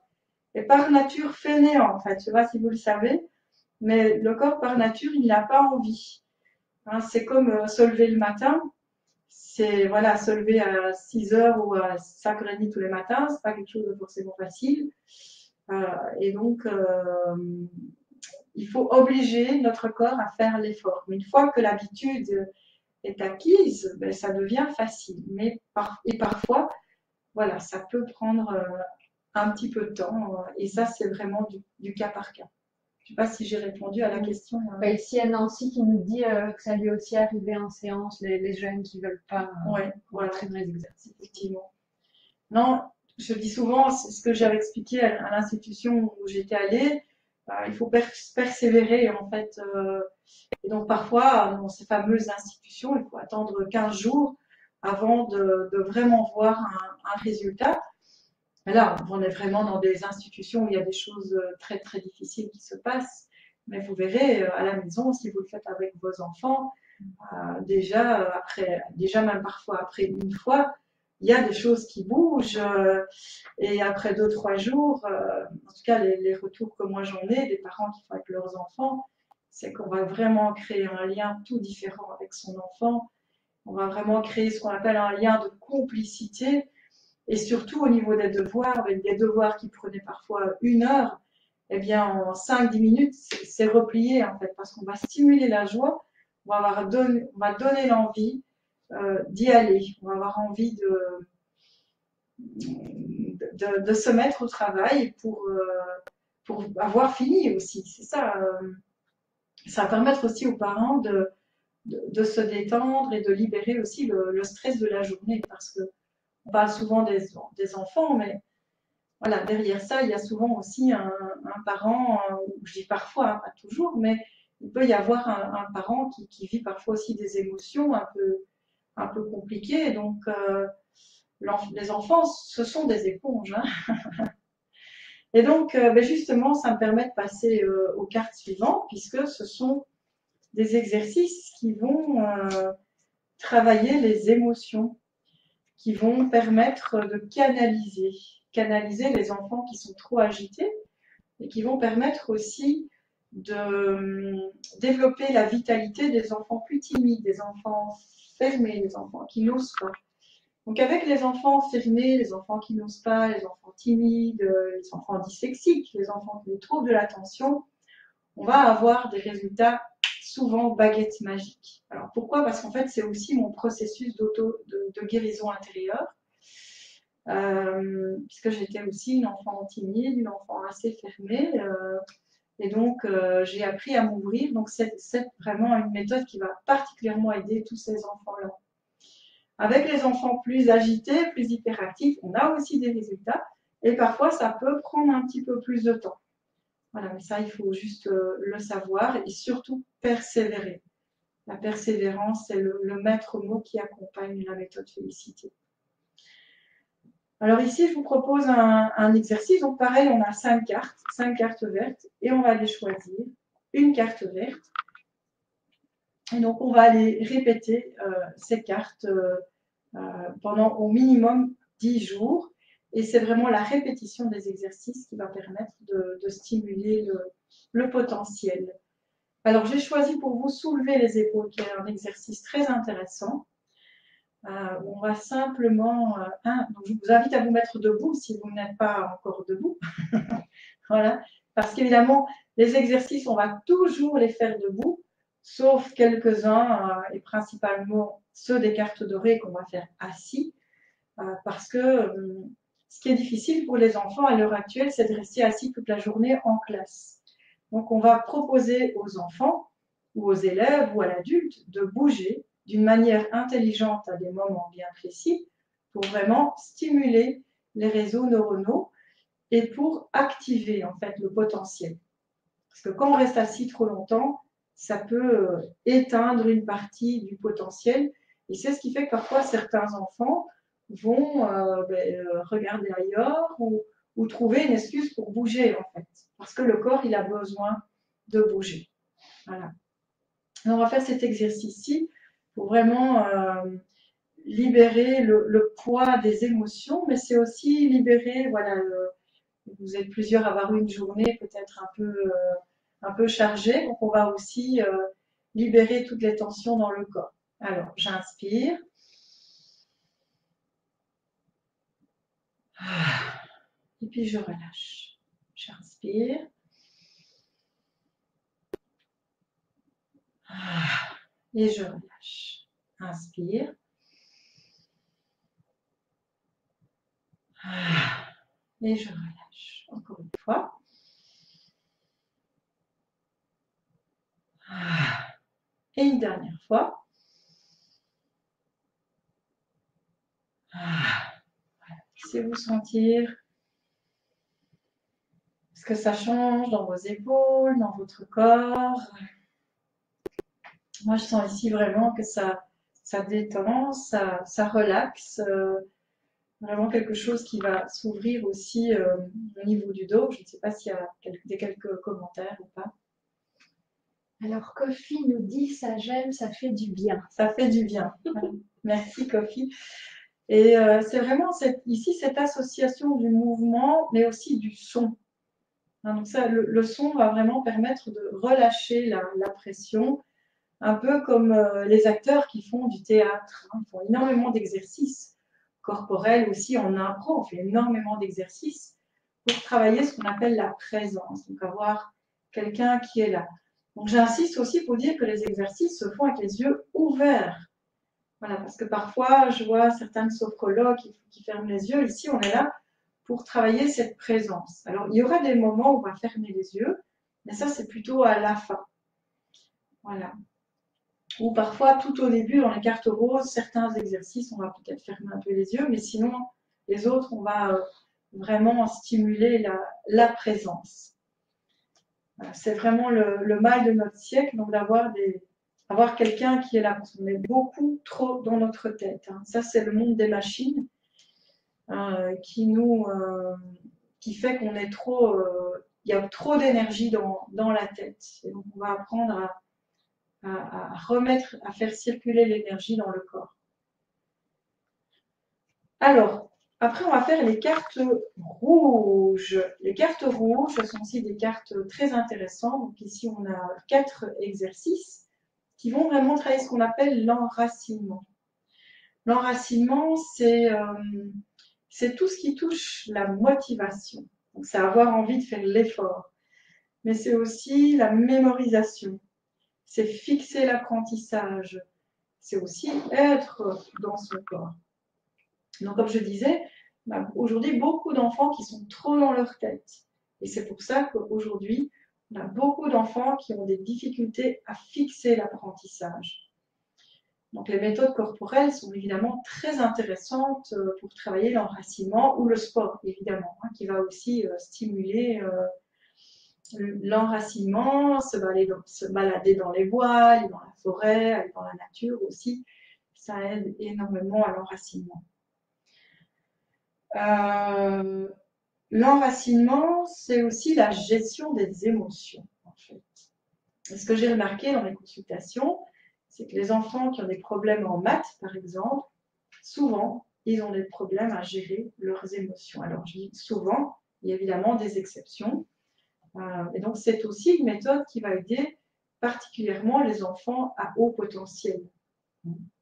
est par nature fainéant, en fait. Je ne sais pas si vous le savez, mais le corps, par nature, il n'a pas envie. Hein, c'est comme se lever le matin. C'est voilà, se lever à 6 heures ou à 5h30 tous les matins, c'est pas quelque chose de forcément facile. Et donc, il faut obliger notre corps à faire l'effort. Mais une fois que l'habitude est acquise, ben, ça devient facile. Mais parfois, voilà, ça peut prendre un petit peu de temps. Et ça, c'est vraiment du cas par cas. Je ne sais pas si j'ai répondu à la question. Ici, il y a Nancy qui nous dit que ça lui est aussi arrivé en séance, les jeunes qui ne veulent pas rentrer dans les exercices. Effectivement. Non, je dis souvent, c'est ce que j'avais expliqué à l'institution où j'étais allée, il faut persévérer en fait. Et donc parfois, dans ces fameuses institutions, il faut attendre 15 jours avant de vraiment voir un résultat. Et là, on est vraiment dans des institutions où il y a des choses très très difficiles qui se passent. Mais vous verrez à la maison, si vous le faites avec vos enfants, déjà même parfois après une fois, il y a des choses qui bougent. Et après 2-3 jours, en tout cas les retours que moi j'en ai, des parents qui font avec leurs enfants, c'est qu'on va vraiment créer un lien tout différent avec son enfant. On va vraiment créer ce qu'on appelle un lien de complicité. Et surtout au niveau des devoirs, avec des devoirs qui prenaient parfois 1 heure, eh bien en 5-10 minutes, c'est replié en fait, parce qu'on va stimuler la joie, on va donner l'envie d'y aller, on va avoir envie de se mettre au travail pour avoir fini aussi. C'est ça. Ça va permettre aussi aux parents de se détendre et de libérer aussi le stress de la journée, parce que on parle souvent des enfants, mais voilà, derrière ça, il y a souvent aussi un parent, je dis parfois, hein, pas toujours, mais il peut y avoir un parent qui vit parfois aussi des émotions un peu compliquées. Donc, les enfants, ce sont des éponges. Hein. Et donc, justement, ça me permet de passer aux cartes suivantes, puisque ce sont des exercices qui vont travailler les émotions, qui vont permettre de canaliser les enfants qui sont trop agités et qui vont permettre aussi de développer la vitalité des enfants plus timides, des enfants fermés, des enfants qui n'osent pas. Donc avec les enfants fermés, les enfants qui n'osent pas, les enfants timides, les enfants dyslexiques, les enfants qui ont troubles de l'attention, on va avoir des résultats souvent baguette magique. Alors pourquoi? Parce qu'en fait, c'est aussi mon processus de guérison intérieure. Puisque j'étais aussi une enfant timide, une enfant assez fermée. Et donc, j'ai appris à m'ouvrir. Donc, c'est vraiment une méthode qui va particulièrement aider tous ces enfants-là. Avec les enfants plus agités, plus hyperactifs, on a aussi des résultats. Et parfois, ça peut prendre un petit peu plus de temps. Voilà, mais ça, il faut juste le savoir et surtout persévérer. La persévérance, c'est le maître mot qui accompagne la méthode Félicité. Alors ici, je vous propose un exercice. Donc pareil, on a 5 cartes vertes, et on va les choisir. Une carte verte. Et donc, on va aller répéter ces cartes pendant au minimum 10 jours. Et c'est vraiment la répétition des exercices qui va permettre de stimuler le potentiel. Alors, j'ai choisi pour vous soulever les épaules, qui est un exercice très intéressant. On va simplement... donc je vous invite à vous mettre debout si vous n'êtes pas encore debout. Voilà. Parce qu'évidemment, les exercices, on va toujours les faire debout, sauf quelques-uns, et principalement ceux des cartes dorées qu'on va faire assis. Parce que ce qui est difficile pour les enfants à l'heure actuelle, c'est de rester assis toute la journée en classe. Donc, on va proposer aux enfants ou aux élèves ou à l'adulte de bouger d'une manière intelligente à des moments bien précis pour vraiment stimuler les réseaux neuronaux et pour activer en fait le potentiel. Parce que quand on reste assis trop longtemps, ça peut éteindre une partie du potentiel. Et c'est ce qui fait que parfois certains enfants vont regarder ailleurs ou trouver une excuse pour bouger en fait. Parce que le corps, il a besoin de bouger. Voilà. Donc, on va faire cet exercice-ci pour vraiment libérer le poids des émotions, mais c'est aussi libérer, voilà, vous êtes plusieurs à avoir eu une journée peut-être un peu chargée, donc on va aussi libérer toutes les tensions dans le corps. Alors, j'inspire. Et puis je relâche. J'inspire. Et je relâche. Inspire. Et je relâche. Encore une fois. Et une dernière fois. Laissez-vous sentir ce que ça change dans vos épaules, dans votre corps. Moi, je sens ici vraiment que ça détend, ça relaxe. Vraiment quelque chose qui va s'ouvrir aussi au niveau du dos. Je ne sais pas s'il y a quelques commentaires ou pas. Alors, Kofi nous dit ça gêne, ça fait du bien. Ça fait du bien. Merci, Kofi. Et c'est vraiment ici cette association du mouvement, mais aussi du son. Donc ça, le son va vraiment permettre de relâcher la pression, un peu comme les acteurs qui font du théâtre. Ils font énormément d'exercices corporels aussi en impro. On fait énormément d'exercices pour travailler ce qu'on appelle la présence, donc avoir quelqu'un qui est là. Donc j'insiste aussi pour dire que les exercices se font avec les yeux ouverts. Voilà, parce que parfois je vois certains sophrologues qui ferment les yeux. Ici, on est là pour travailler cette présence. Alors, il y aura des moments où on va fermer les yeux, mais ça, c'est plutôt à la fin. Voilà. Ou parfois, tout au début, dans les cartes roses, certains exercices, on va peut-être fermer un peu les yeux, mais sinon, les autres, on va vraiment stimuler la présence. Voilà, c'est vraiment le mal de notre siècle, donc d'avoir quelqu'un qui est là, parce qu'on est beaucoup trop dans notre tête. Ça, c'est le monde des machines qui fait qu'on est trop... il y a trop d'énergie dans la tête. Et donc, on va apprendre à faire circuler l'énergie dans le corps. Alors, après, on va faire les cartes rouges. Les cartes rouges, ce sont aussi des cartes très intéressantes. Donc ici, on a 4 exercices qui vont vraiment travailler ce qu'on appelle l'enracinement. L'enracinement, c'est tout ce qui touche la motivation. Donc, c'est avoir envie de faire l'effort. Mais c'est aussi la mémorisation. C'est fixer l'apprentissage. C'est aussi être dans son corps. Donc, comme je disais, aujourd'hui, beaucoup d'enfants qui sont trop dans leur tête. Et c'est pour ça qu'aujourd'hui, on a beaucoup d'enfants qui ont des difficultés à fixer l'apprentissage. Donc les méthodes corporelles sont évidemment très intéressantes pour travailler l'enracinement ou le sport, évidemment, hein, qui va aussi stimuler l'enracinement, se balader dans les bois, aller dans la forêt, aller dans la nature aussi. Ça aide énormément à l'enracinement. L'enracinement, c'est aussi la gestion des émotions, en fait. Et ce que j'ai remarqué dans mes consultations, c'est que les enfants qui ont des problèmes en maths, par exemple, souvent, ils ont des problèmes à gérer leurs émotions. Alors, je dis souvent, il y a évidemment des exceptions. Et donc, c'est aussi une méthode qui va aider particulièrement les enfants à haut potentiel,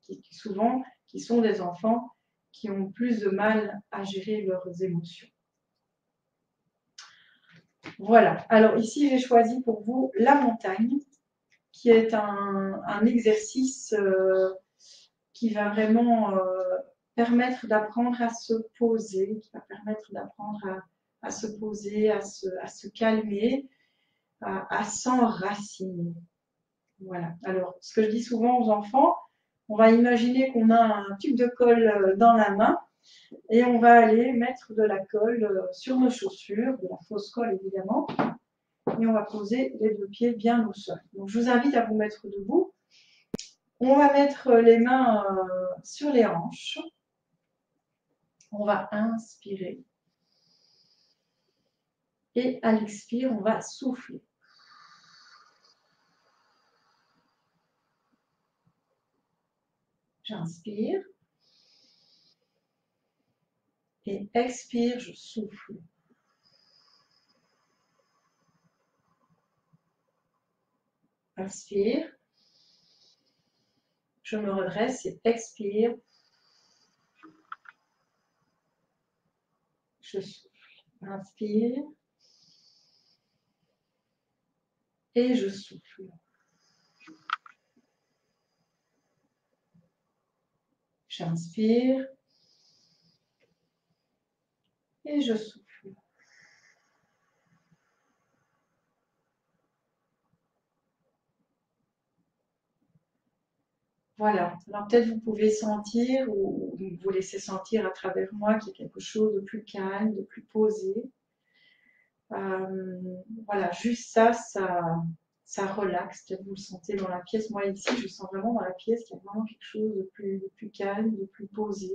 qui sont des enfants qui ont plus de mal à gérer leurs émotions. Voilà. Alors ici, j'ai choisi pour vous la montagne, qui est un exercice qui va vraiment permettre d'apprendre à se poser, qui va permettre d'apprendre à se poser, à se calmer, à s'enraciner. Voilà. Alors, ce que je dis souvent aux enfants, on va imaginer qu'on a un tube de colle dans la main et on va aller mettre de la colle sur nos chaussures, de la fausse colle évidemment, et on va poser les deux pieds bien au sol. Donc, je vous invite à vous mettre debout. On va mettre les mains sur les hanches. On va inspirer. Et à l'expire, on va souffler. J'inspire. Et expire, je souffle. Inspire. Je me redresse et expire. Je souffle. Inspire. Et je souffle. J'inspire. Et je souffle. Voilà. Alors peut-être vous pouvez sentir ou vous laisser sentir à travers moi qu'il y a quelque chose de plus calme, de plus posé. Voilà, juste ça relaxe. Peut-être vous le sentez dans la pièce. Moi ici, je sens vraiment dans la pièce qu'il y a vraiment quelque chose de plus calme, de plus posé.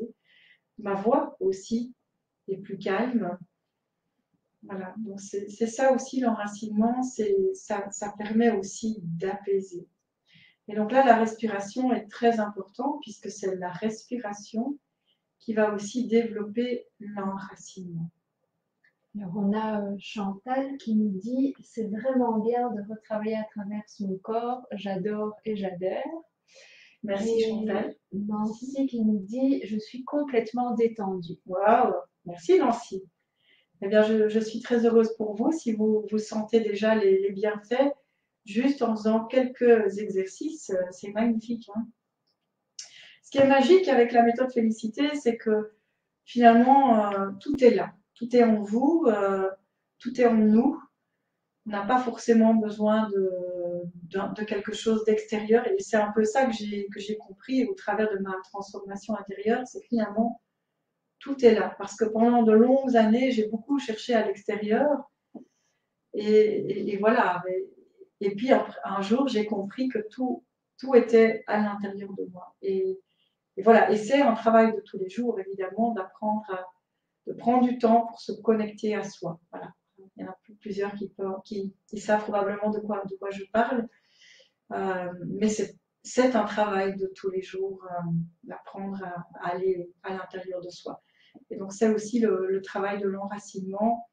Ma voix aussi est plus calme. Voilà, donc c'est ça aussi l'enracinement, ça permet aussi d'apaiser. Et donc là, la respiration est très importante puisque c'est la respiration qui va aussi développer l'enracinement. Alors on a Chantal qui nous dit « C'est vraiment bien de retravailler à travers son corps, j'adore et j'adhère ». Merci Chantal. Nancy qui nous dit « Je suis complètement détendue ». Waouh, merci Nancy. Eh bien, je suis très heureuse pour vous si vous sentez déjà les bienfaits juste en faisant quelques exercices. C'est magnifique. Hein. Ce qui est magique avec la méthode Félicité, c'est que finalement, tout est là. Tout est en vous, tout est en nous. On n'a pas forcément besoin de quelque chose d'extérieur. Et c'est un peu ça que j'ai compris au travers de ma transformation intérieure, c'est que finalement, tout est là. Parce que pendant de longues années, j'ai beaucoup cherché à l'extérieur. Et voilà. Et puis un jour, j'ai compris que tout était à l'intérieur de moi. Et voilà. Et c'est un travail de tous les jours, évidemment, de prendre du temps pour se connecter à soi. Voilà. Il y en a plusieurs qui savent probablement de quoi je parle. Mais c'est un travail de tous les jours d'apprendre à aller à l'intérieur de soi. Et donc, c'est aussi le travail de l'enracinement,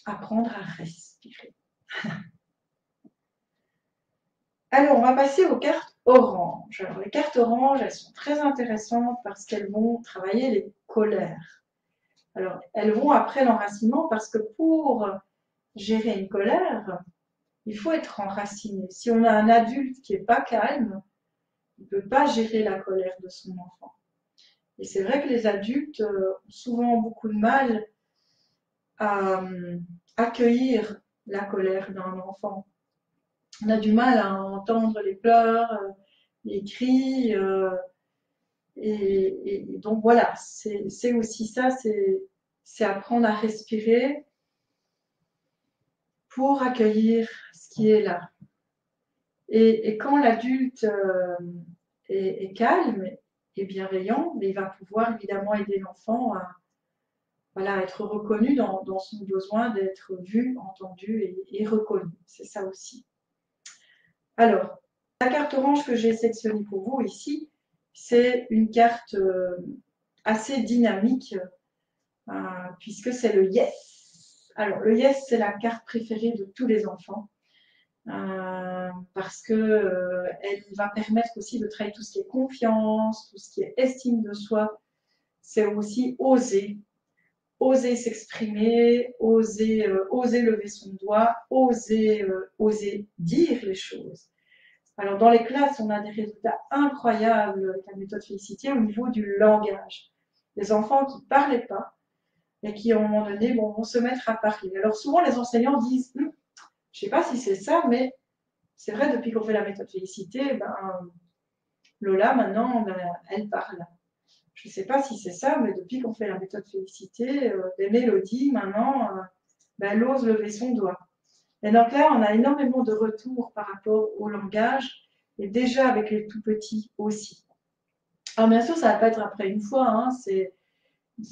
apprendre à respirer. Alors, on va passer aux cartes oranges. Alors, les cartes oranges, elles sont très intéressantes parce qu'elles vont travailler les colères. Alors, elles vont après l'enracinement parce que pour gérer une colère, il faut être enraciné. Si on a un adulte qui n'est pas calme, il ne peut pas gérer la colère de son enfant. Et c'est vrai que les adultes ont souvent beaucoup de mal à accueillir la colère d'un enfant. On a du mal à entendre les pleurs, les cris. Et donc voilà, c'est aussi ça, c'est apprendre à respirer pour accueillir ce qui est là. Et quand l'adulte est calme et bienveillant, mais il va pouvoir évidemment aider l'enfant à voilà, être reconnu dans son besoin d'être vu, entendu et reconnu. C'est ça aussi. Alors, la carte orange que j'ai sélectionnée pour vous ici, c'est une carte assez dynamique puisque c'est le yes. Alors, le yes, c'est la carte préférée de tous les enfants parce que elle va permettre aussi de travailler tout ce qui est confiance, tout ce qui est estime de soi. C'est aussi oser. Oser s'exprimer, oser lever son doigt, oser dire les choses. Alors, dans les classes, on a des résultats incroyables avec la méthode Félicité au niveau du langage. Les enfants qui ne parlaient pas et qui, à un moment donné, vont se mettre à parler. Alors, souvent, les enseignants disent je ne sais pas si c'est ça, mais c'est vrai, depuis qu'on fait la méthode Félicité, Lola, maintenant, elle parle. Je ne sais pas si c'est ça, mais depuis qu'on fait la méthode Félicité, des mélodies, maintenant, elle ose lever son doigt. Et donc là, on a énormément de retours par rapport au langage, et déjà avec les tout petits aussi. Alors bien sûr, ça ne va pas être après une fois, hein, c'est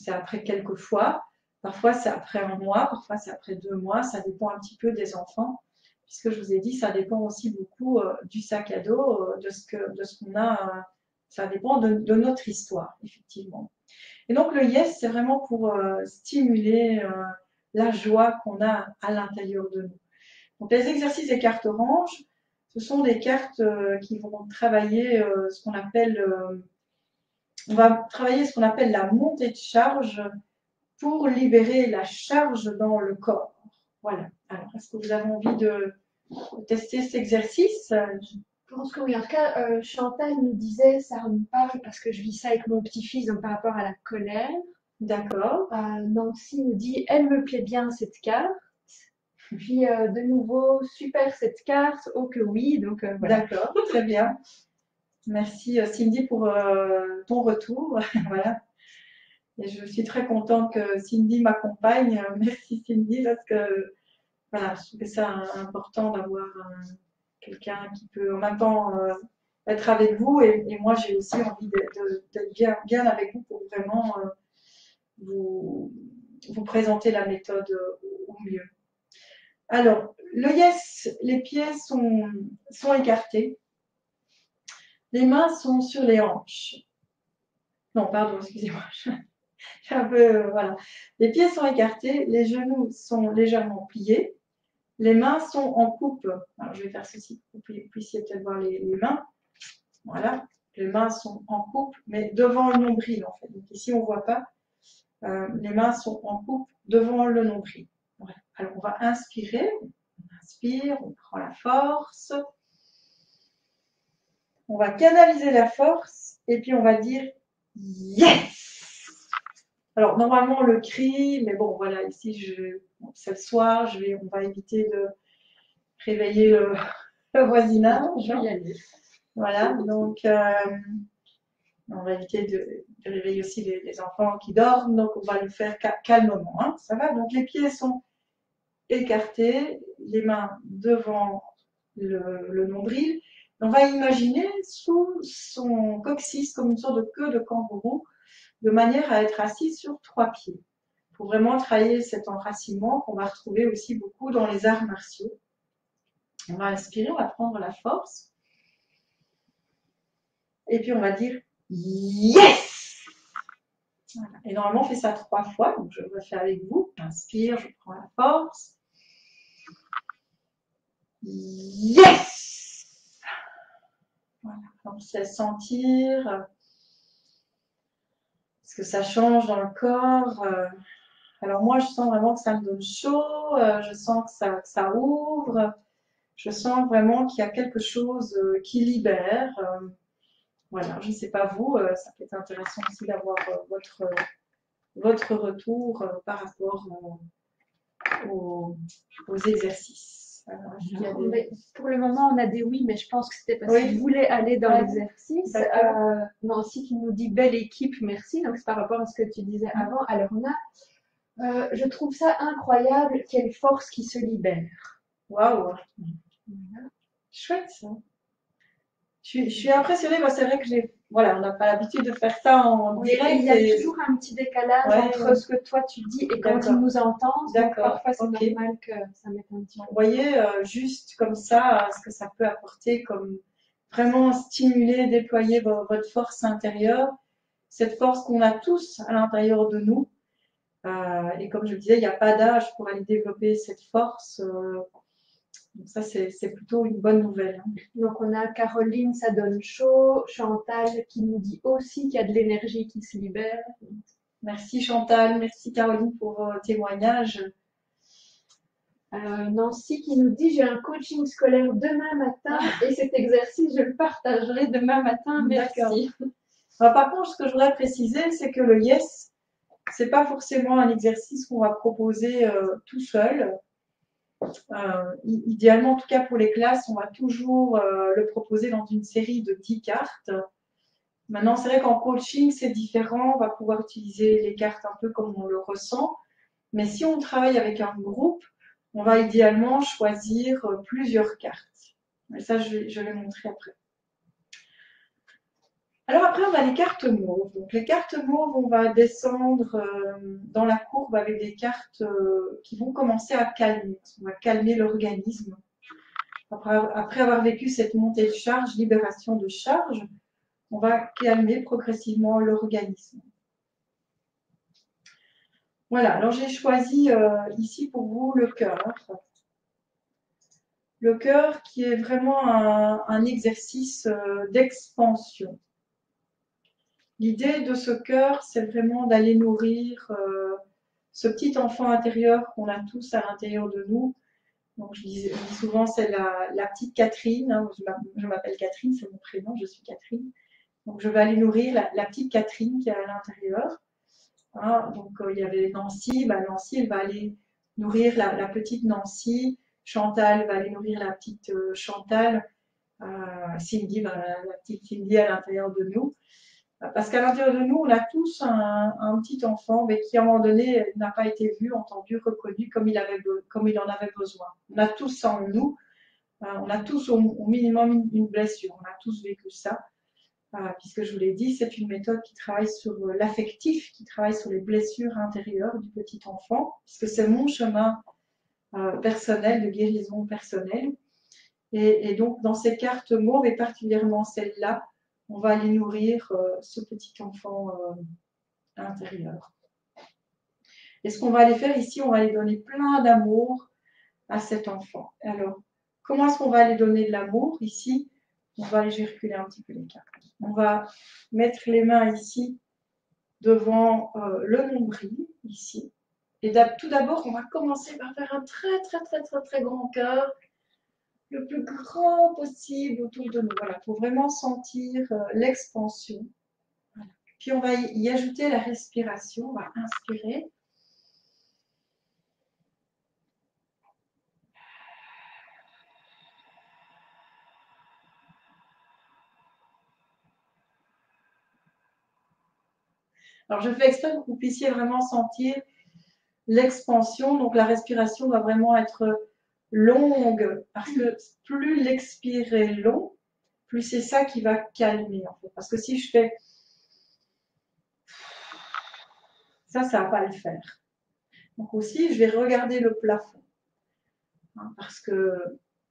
après quelques fois. Parfois, c'est après un mois, parfois, c'est après 2 mois. Ça dépend un petit peu des enfants, puisque je vous ai dit, ça dépend aussi beaucoup du sac à dos, de ce qu'on a. Ça dépend de notre histoire, effectivement. Et donc, le yes, c'est vraiment pour stimuler la joie qu'on a à l'intérieur de nous. Donc, les exercices des cartes oranges, ce sont des cartes qui vont travailler ce qu'on appelle, on va travailler ce qu'on appelle la montée de charge pour libérer la charge dans le corps. Voilà. Alors, est-ce que vous avez envie de tester cet exercice? Je pense que oui. En tout cas, Chantal nous disait, ça me parle parce que je vis ça avec mon petit-fils donc par rapport à la colère. D'accord. Nancy nous dit, elle me plaît bien cette carte. Puis de nouveau, super cette carte, oh que oui. Donc voilà. D'accord, très bien. Merci Cindy pour ton retour. Voilà. Et je suis très contente que Cindy m'accompagne. Merci Cindy parce que voilà, je trouve ça important d'avoir quelqu'un qui peut en même temps être avec vous et moi j'ai aussi envie d'être bien avec vous pour vraiment vous présenter la méthode au mieux. Alors, le yes, les pieds sont écartés. Les mains sont sur les hanches. Non, pardon, excusez-moi. Je un peu, voilà. Les pieds sont écartés, les genoux sont légèrement pliés. Les mains sont en coupe. Alors, je vais faire ceci pour que vous puissiez peut-être voir les mains. Voilà. Les mains sont en coupe, mais devant le nombril, en fait. Donc, ici, on ne voit pas. Les mains sont en coupe devant le nombril. Voilà. Alors, on va inspirer. On inspire, on prend la force. On va canaliser la force et puis on va dire yes. Alors normalement le cri, mais bon voilà, ici c'est le soir, on va éviter de réveiller le voisinage. Je vais y aller. Voilà, donc on va éviter de réveiller aussi les enfants qui dorment, donc on va le faire calmement. Hein, ça va, donc les pieds sont écartés, les mains devant le nombril. On va imaginer sous son coccyx comme une sorte de queue de kangourou, de manière à être assis sur 3 pieds, pour vraiment travailler cet enracinement qu'on va retrouver aussi beaucoup dans les arts martiaux. On va inspirer, on va prendre la force, et puis on va dire yes. Voilà. Et normalement on fait ça 3 fois, donc je le refais avec vous. J'inspire, je prends la force. Yes. Voilà, on se laisse sentir ce que ça change dans le corps. Alors moi, je sens vraiment que ça me donne chaud, je sens que ça ouvre, je sens vraiment qu'il y a quelque chose qui libère. Voilà, je ne sais pas vous, ça peut être intéressant aussi d'avoir votre retour par rapport aux exercices. Alors, est-ce qu'il y a des- Mais pour le moment, on a des oui, mais je pense que c'était parce Oui. qu'ils voulaient aller dans Ouais. l'exercice. D'accord. Nancy qui nous dit belle équipe, merci. Donc c'est par rapport à ce que tu disais avant. Alors on a, je trouve ça incroyable, quelle force qui se libère. Waouh, Voilà. chouette ça. Je suis impressionnée, moi c'est vrai que voilà, on n'a pas l'habitude de faire ça en Oui, et direct. il y a et- toujours un petit décalage Ouais. entre ce que toi tu dis et quand D'accord. ils nous entendent. Donc D'accord, parfois c'est ok. normal que ça mette un petit peu. Vous voyez, juste comme ça, ce que ça peut apporter comme vraiment stimuler, déployer votre force intérieure, cette force qu'on a tous à l'intérieur de nous. Et comme je le disais, il n'y a pas d'âge pour aller développer cette force. Donc ça, c'est plutôt une bonne nouvelle. Hein. Donc on a Caroline, ça donne chaud. Chantal qui nous dit aussi qu'il y a de l'énergie qui se libère. Merci Chantal, merci Caroline pour vos témoignages. Nancy qui nous dit j'ai un coaching scolaire demain matin et cet exercice je le partagerai demain matin. Merci. Alors, par contre, ce que je voudrais préciser, c'est que le yes, c'est pas forcément un exercice qu'on va proposer tout seul. Idéalement, en tout cas pour les classes, on va toujours le proposer dans une série de 10 cartes. Maintenant, c'est vrai qu'en coaching, c'est différent. On va pouvoir utiliser les cartes un peu comme on le ressent. Mais si on travaille avec un groupe, on va idéalement choisir plusieurs cartes. Et ça, je vais montrer après. Alors après, on a les cartes mauves. Donc les cartes mauves, on va descendre dans la courbe avec des cartes qui vont commencer à calmer. On va calmer l'organisme. Après avoir vécu cette montée de charge, libération de charge, on va calmer progressivement l'organisme. Voilà, alors j'ai choisi ici pour vous le cœur. Le cœur qui est vraiment un exercice d'expansion. L'idée de ce cœur, c'est vraiment d'aller nourrir ce petit enfant intérieur qu'on a tous à l'intérieur de nous. Donc, je dis souvent, c'est la petite Catherine. Hein. Je m'appelle Catherine, c'est mon prénom, je suis Catherine. Donc, je vais aller nourrir la petite Catherine qui est à l'intérieur. Hein. Donc, il y avait Nancy. Nancy, elle va aller nourrir la petite Nancy. Chantal va aller nourrir la petite Chantal. Cindy, la petite Cindy à l'intérieur de nous. Parce qu'à l'intérieur de nous, on a tous un petit enfant, mais qui à un moment donné n'a pas été vu, entendu, reconnu comme il en avait besoin. On a tous ça en nous. On a tous au minimum une blessure. On a tous vécu ça. Puisque je vous l'ai dit, c'est une méthode qui travaille sur l'affectif, qui travaille sur les blessures intérieures du petit enfant, puisque c'est mon chemin personnel, de guérison personnelle. Et donc, dans ces cartes mauves, et particulièrement celle-là, on va aller nourrir ce petit enfant intérieur. Et ce qu'on va aller faire ici, on va aller donner plein d'amour à cet enfant. Alors, comment est-ce qu'on va aller donner de l'amour ici? Je vais reculer un petit peu les cartes. On va mettre les mains ici devant le nombril, ici. Et tout d'abord, on va commencer par faire un très grand cœur, le plus grand possible autour de nous. Voilà, pour vraiment sentir l'expansion. Voilà. Puis on va y ajouter la respiration. On va inspirer. Alors je fais exprès pour que vous puissiez vraiment sentir l'expansion. Donc la respiration doit vraiment être longue, parce que plus l'expire est long, plus c'est ça qui va calmer en fait. Parce que si je fais ça, ça ne va pas le faire. Donc aussi, je vais regarder le plafond. Hein, parce que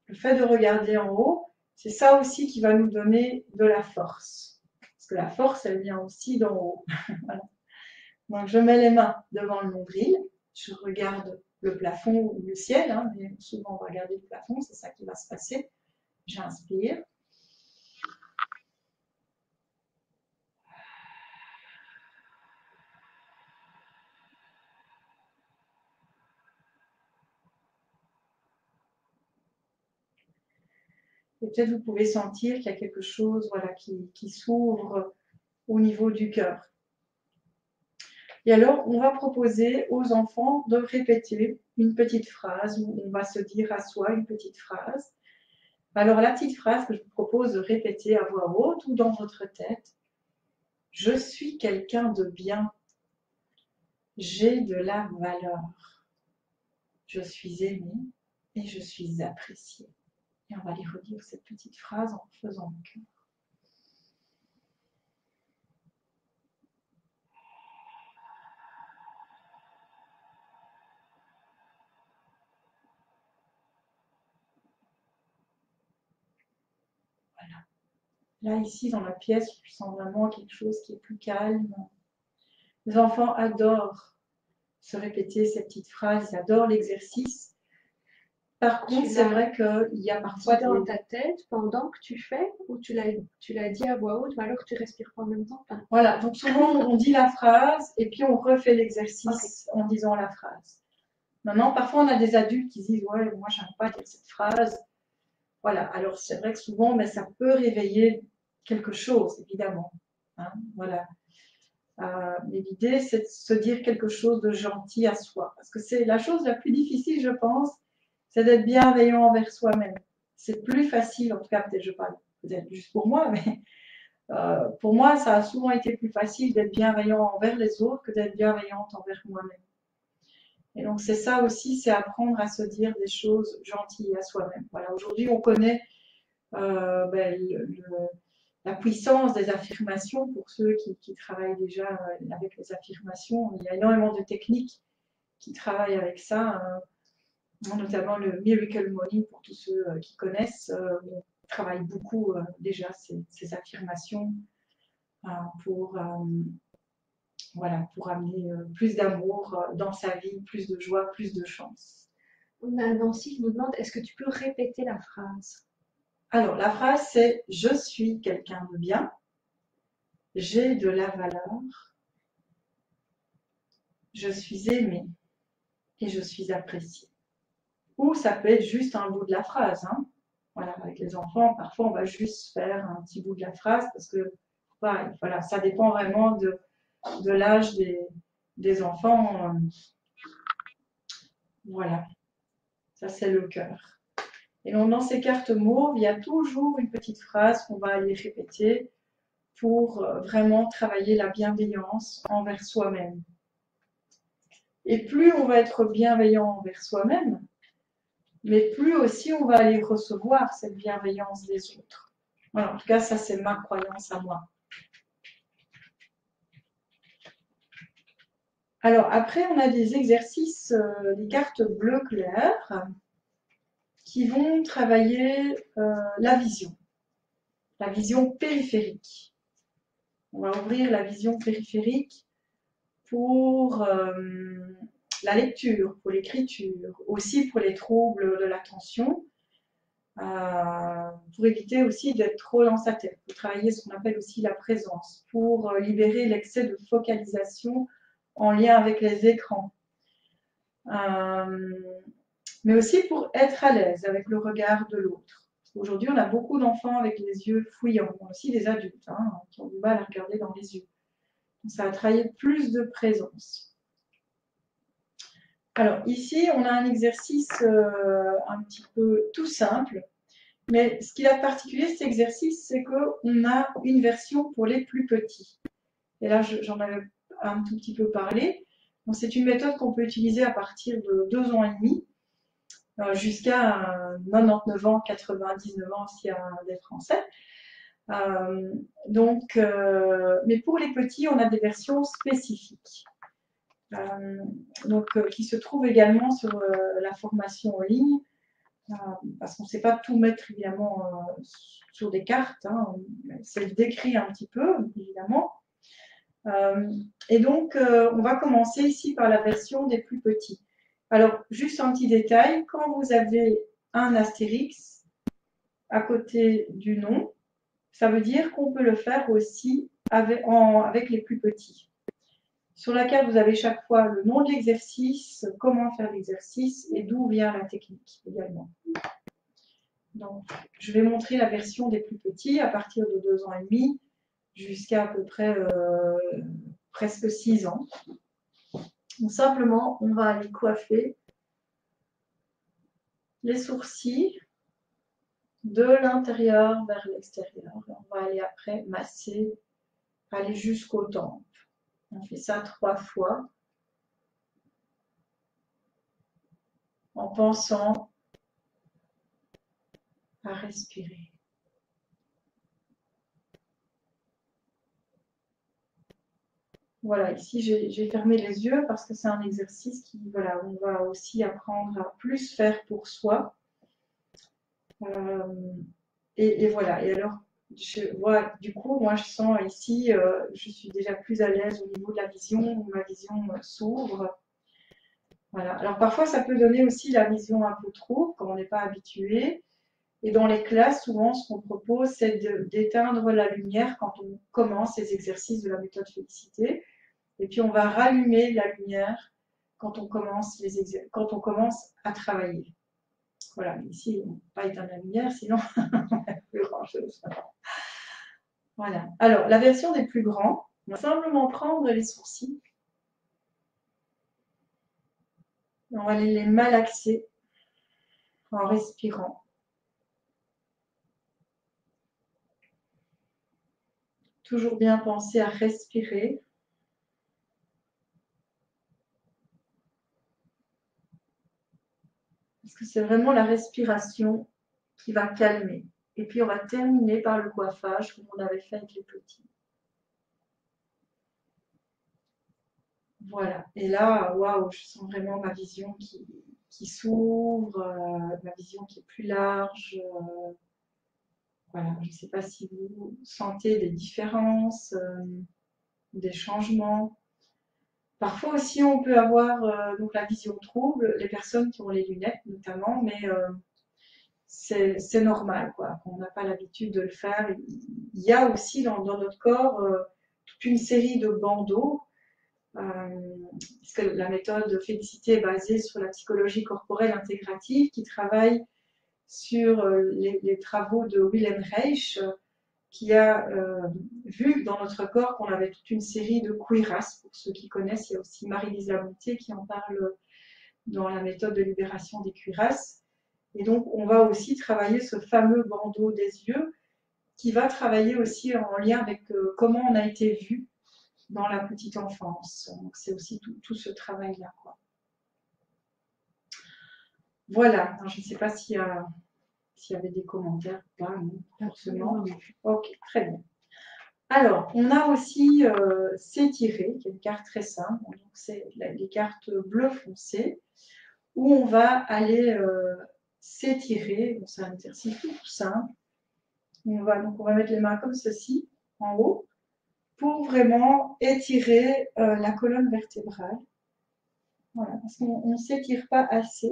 le fait de regarder en haut, c'est ça aussi qui va nous donner de la force. Parce que la force, elle vient aussi d'en haut. Voilà. Donc je mets les mains devant le nombril, je regarde le plafond ou le ciel, hein, mais souvent on va regarder le plafond, c'est ça qui va se passer. J'inspire. Et peut-être vous pouvez sentir qu'il y a quelque chose voilà, qui s'ouvre au niveau du cœur. Et alors, on va proposer aux enfants de répéter une petite phrase où on va se dire à soi une petite phrase. Alors, la petite phrase que je vous propose de répéter à voix haute ou dans votre tête, je suis quelqu'un de bien, j'ai de la valeur, je suis aimé et je suis apprécié. Et on va les redire cette petite phrase en faisant le cœur. Là, ici, dans la pièce, je sens vraiment quelque chose qui est plus calme. Les enfants adorent se répéter ces petites phrases, ils adorent l'exercice. Par contre, c'est vrai qu'il y a parfois dans ta tête pendant que tu fais, ou tu l'as dit à voix haute, ou alors tu respires pas en même temps. Enfin, Voilà, donc souvent on dit la phrase et puis on refait l'exercice en disant la phrase. Maintenant, parfois on a des adultes qui disent « ouais, moi j'aime pas dire cette phrase ». Voilà, alors c'est vrai que souvent ça peut réveiller quelque chose, évidemment. Hein, voilà. Mais l'idée, c'est de se dire quelque chose de gentil à soi. Parce que c'est la chose la plus difficile, je pense, c'est d'être bienveillant envers soi-même. C'est plus facile, en tout cas, peut-être je parle peut-être juste pour moi, mais pour moi, ça a souvent été plus facile d'être bienveillant envers les autres que d'être bienveillante envers moi-même. Et donc, c'est ça aussi, c'est apprendre à se dire des choses gentilles à soi-même. Voilà, aujourd'hui, on connaît la puissance des affirmations pour ceux qui travaillent déjà avec les affirmations. Il y a énormément de techniques qui travaillent avec ça, notamment le Miracle Morning pour tous ceux qui connaissent. On travaille beaucoup déjà ces affirmations pour amener plus d'amour dans sa vie, plus de joie, plus de chance. on a Nancy qui nous demande, est-ce que tu peux répéter la phrase? Alors, la phrase, c'est « Je suis quelqu'un de bien, j'ai de la valeur, je suis aimé et je suis apprécié. » Ou ça peut être juste un bout de la phrase. Hein. Voilà, avec les enfants, parfois on va juste faire un petit bout de la phrase parce que voilà, ça dépend vraiment de l'âge des enfants. Voilà, ça c'est le cœur. Et donc dans ces cartes mauves, il y a toujours une petite phrase qu'on va aller répéter pour vraiment travailler la bienveillance envers soi-même. Et plus on va être bienveillant envers soi-même, mais plus aussi on va aller recevoir cette bienveillance des autres. Voilà, en tout cas, ça c'est ma croyance à moi. Alors après, on a des exercices, des cartes bleu clair, qui vont travailler la vision périphérique. On va ouvrir la vision périphérique pour la lecture, pour l'écriture, aussi pour les troubles de l'attention, pour éviter aussi d'être trop dans sa tête, pour travailler ce qu'on appelle aussi la présence, pour libérer l'excès de focalisation en lien avec les écrans. Mais aussi pour être à l'aise avec le regard de l'autre. Aujourd'hui, on a beaucoup d'enfants avec les yeux fouillants, aussi des adultes qui ont du mal à regarder dans les yeux. Donc, ça va travailler plus de présence. Alors ici, on a un exercice un petit peu tout simple, mais ce qui a de particulier cet exercice, c'est qu'on a une version pour les plus petits. Et là, j'en avais un tout petit peu parlé. C'est une méthode qu'on peut utiliser à partir de 2 ans et demi jusqu'à 99 ans, 99 ans s'il y a des Français. Mais pour les petits, on a des versions spécifiques. Qui se trouvent également sur la formation en ligne, parce qu'on ne sait pas tout mettre évidemment sur des cartes, c'est décrit un petit peu évidemment. Et donc on va commencer ici par la version des plus petits. Alors juste un petit détail, quand vous avez un astérix à côté du nom, ça veut dire qu'on peut le faire aussi avec les plus petits. Sur la carte, vous avez chaque fois le nom de l'exercice, comment faire l'exercice et d'où vient la technique également. Donc, je vais montrer la version des plus petits à partir de 2 ans et demi jusqu'à à peu près presque 6 ans. Donc, simplement, on va aller coiffer les sourcils de l'intérieur vers l'extérieur. On va aller après masser, aller jusqu'aux tempes. On fait ça 3 fois en pensant à respirer. Voilà, ici j'ai fermé les yeux parce que c'est un exercice qui, voilà, on va aussi apprendre à plus faire pour soi. Et voilà, et alors, je vois, du coup, moi je sens ici, je suis déjà plus à l'aise au niveau de la vision, ma vision s'ouvre. Voilà, alors parfois ça peut donner aussi la vision un peu trouble quand on n'est pas habitué. Et dans les classes, souvent, ce qu'on propose, c'est d'éteindre la lumière quand on commence les exercices de la méthode Félicité. Et puis, on va rallumer la lumière quand on commence, quand on commence à travailler. Voilà, mais ici, on ne va pas éteindre la lumière, sinon, on n'a plus grand-chose. Voilà. Alors, la version des plus grands, on va simplement prendre les sourcils. On va les malaxer en respirant. Toujours bien penser à respirer. Parce que c'est vraiment la respiration qui va calmer. Et puis on va terminer par le coiffage comme on avait fait avec les petits. Voilà. Et là, waouh, je sens vraiment ma vision qui s'ouvre, ma vision qui est plus large. Voilà. Je ne sais pas si vous sentez des différences, des changements. Parfois aussi, on peut avoir donc la vision trouble, les personnes qui ont les lunettes notamment, mais c'est normal, quoi. On n'a pas l'habitude de le faire. Il y a aussi dans notre corps toute une série de bandeaux, parce que la méthode Félicité est basée sur la psychologie corporelle intégrative qui travaille sur les travaux de Wilhelm Reich, qui a vu dans notre corps qu'on avait toute une série de cuirasses. Pour ceux qui connaissent, il y a aussi Marie-Lise Labonté qui en parle dans la méthode de libération des cuirasses. Et donc, on va aussi travailler ce fameux bandeau des yeux qui va travailler aussi en lien avec comment on a été vu dans la petite enfance. Donc, c'est aussi tout ce travail-là, quoi. Voilà. Alors, je ne sais pas s'il y avait des commentaires ou pas, non, forcément. Ok, très bien. Alors, on a aussi s'étirer, qui est une carte très simple. Donc, c'est les cartes bleu foncé, où on va aller s'étirer. Bon, c'est un exercice tout simple. On va mettre les mains comme ceci, en haut, pour vraiment étirer la colonne vertébrale. Voilà, parce qu'on ne s'étire pas assez.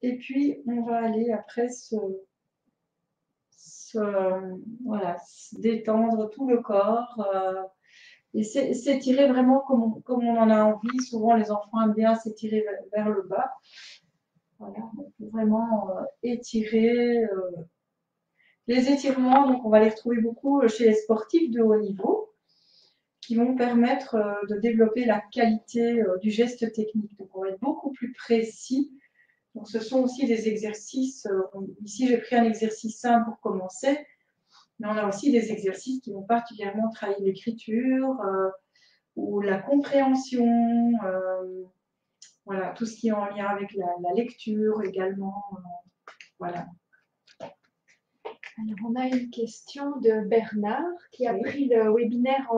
Et puis, on va aller après voilà, détendre tout le corps. Et s'étirer vraiment comme on en a envie. Souvent, les enfants aiment bien s'étirer vers le bas. Voilà, on peut vraiment étirer. Les étirements, donc on va les retrouver beaucoup chez les sportifs de haut niveau, qui vont permettre de développer la qualité du geste technique. Donc on va être beaucoup plus précis. Donc ce sont aussi des exercices. Ici, j'ai pris un exercice simple pour commencer. Mais on a aussi des exercices qui vont particulièrement travailler l'écriture ou la compréhension, voilà, tout ce qui est en lien avec la lecture également. Voilà. Alors, on a une question de Bernard qui a pris le webinaire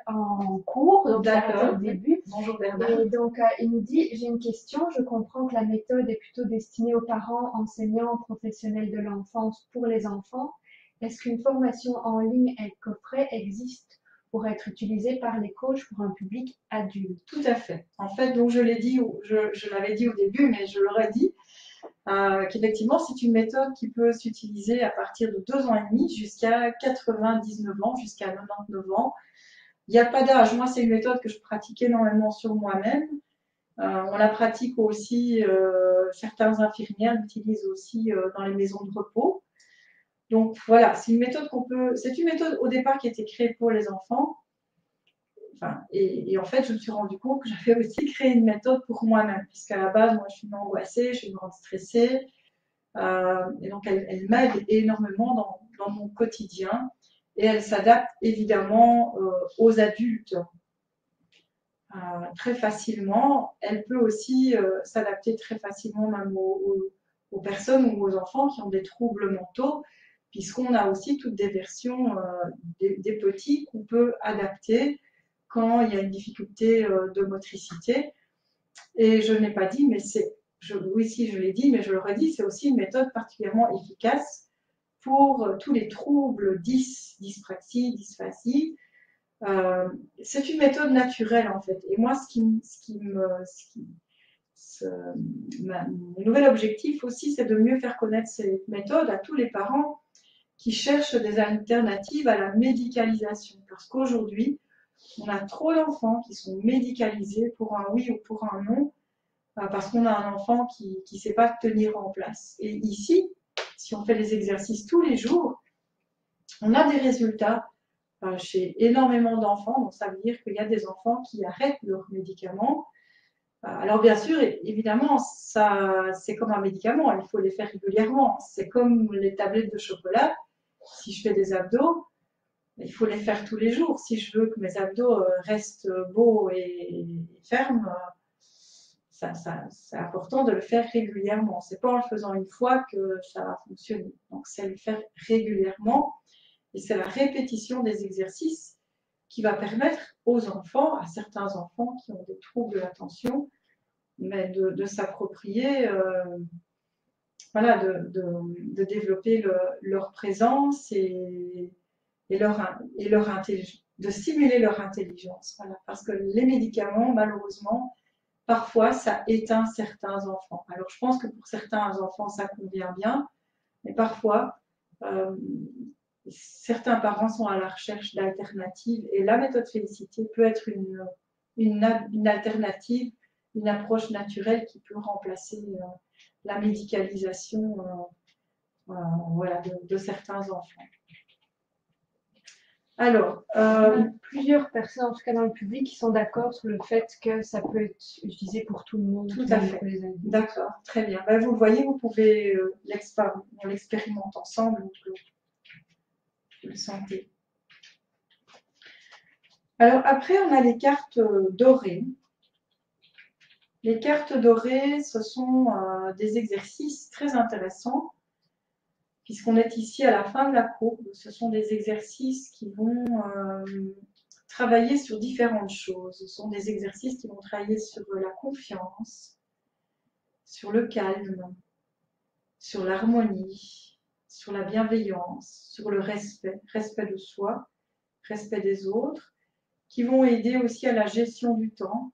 en cours, donc il a raté le début. Bonjour Bernard. Et donc, il nous dit, j'ai une question, je comprends que la méthode est plutôt destinée aux parents, enseignants, professionnels de l'enfance pour les enfants. Est-ce qu'une formation en ligne et coffret existe pour être utilisée par les coachs pour un public adulte? Tout à fait. En fait, donc je l'ai dit, je l'avais dit au début, mais je l'aurais dit, qu'effectivement, c'est une méthode qui peut s'utiliser à partir de 2 ans et demi jusqu'à 99 ans, jusqu'à 99 ans. Il n'y a pas d'âge. Moi, c'est une méthode que je pratique énormément sur moi-même. On la pratique aussi, certains infirmières l'utilisent aussi dans les maisons de repos. Donc voilà, c'est une méthode au départ qui a été créée pour les enfants. Et en fait, je me suis rendu compte que j'avais aussi créé une méthode pour moi-même, puisqu'à la base, moi, je suis une angoissée, je suis une grande stressée. Et donc, elle m'aide énormément dans mon quotidien. Et elle s'adapte évidemment aux adultes très facilement. Elle peut aussi s'adapter très facilement même aux personnes ou aux enfants qui ont des troubles mentaux, puisqu'on a aussi toutes des versions des petits qu'on peut adapter quand il y a une difficulté de motricité. Et je ne l'ai pas dit, mais oui, si je l'ai dit, mais je le redis, c'est aussi une méthode particulièrement efficace pour tous les troubles dyspraxie, dysphasie. C'est une méthode naturelle en fait. Et moi, mon nouvel objectif aussi, c'est de mieux faire connaître cette méthode à tous les parents qui cherchent des alternatives à la médicalisation. Parce qu'aujourd'hui, on a trop d'enfants qui sont médicalisés pour un oui ou pour un non, parce qu'on a un enfant qui ne sait pas tenir en place. Et ici, si on fait les exercices tous les jours, on a des résultats chez énormément d'enfants. Donc ça veut dire qu'il y a des enfants qui arrêtent leurs médicaments. Alors bien sûr, évidemment, ça, c'est comme un médicament, il faut les faire régulièrement. C'est comme les tablettes de chocolat. Si je fais des abdos, il faut les faire tous les jours. Si je veux que mes abdos restent beaux et fermes, c'est important de le faire régulièrement. C'est pas en le faisant une fois que ça va fonctionner. Donc c'est le faire régulièrement. Et c'est la répétition des exercices qui va permettre aux enfants, à certains enfants qui ont des troubles de l'attention, mais de s'approprier, voilà, de développer leur présence et de stimuler leur intelligence. Voilà. Parce que les médicaments, malheureusement, parfois, ça éteint certains enfants. Alors, je pense que pour certains enfants, ça convient bien, mais parfois, certains parents sont à la recherche d'alternatives et la méthode Félicité peut être une alternative, une approche naturelle qui peut remplacer la médicalisation voilà, de certains enfants. Alors, Il y a plusieurs personnes, en tout cas dans le public, qui sont d'accord sur le fait que ça peut être utilisé pour tout le monde. Tout à fait. D'accord, très bien. Ben, vous le voyez, vous pouvez on l'expérimente ensemble, donc vous le sentez. Alors après, on a les cartes dorées. Les cartes dorées, ce sont des exercices très intéressants, puisqu'on est ici à la fin de la courbe. Ce sont des exercices qui vont travailler sur différentes choses. Ce sont des exercices qui vont travailler sur la confiance, sur le calme, sur l'harmonie, sur la bienveillance, sur le respect de soi, respect des autres, qui vont aider aussi à la gestion du temps,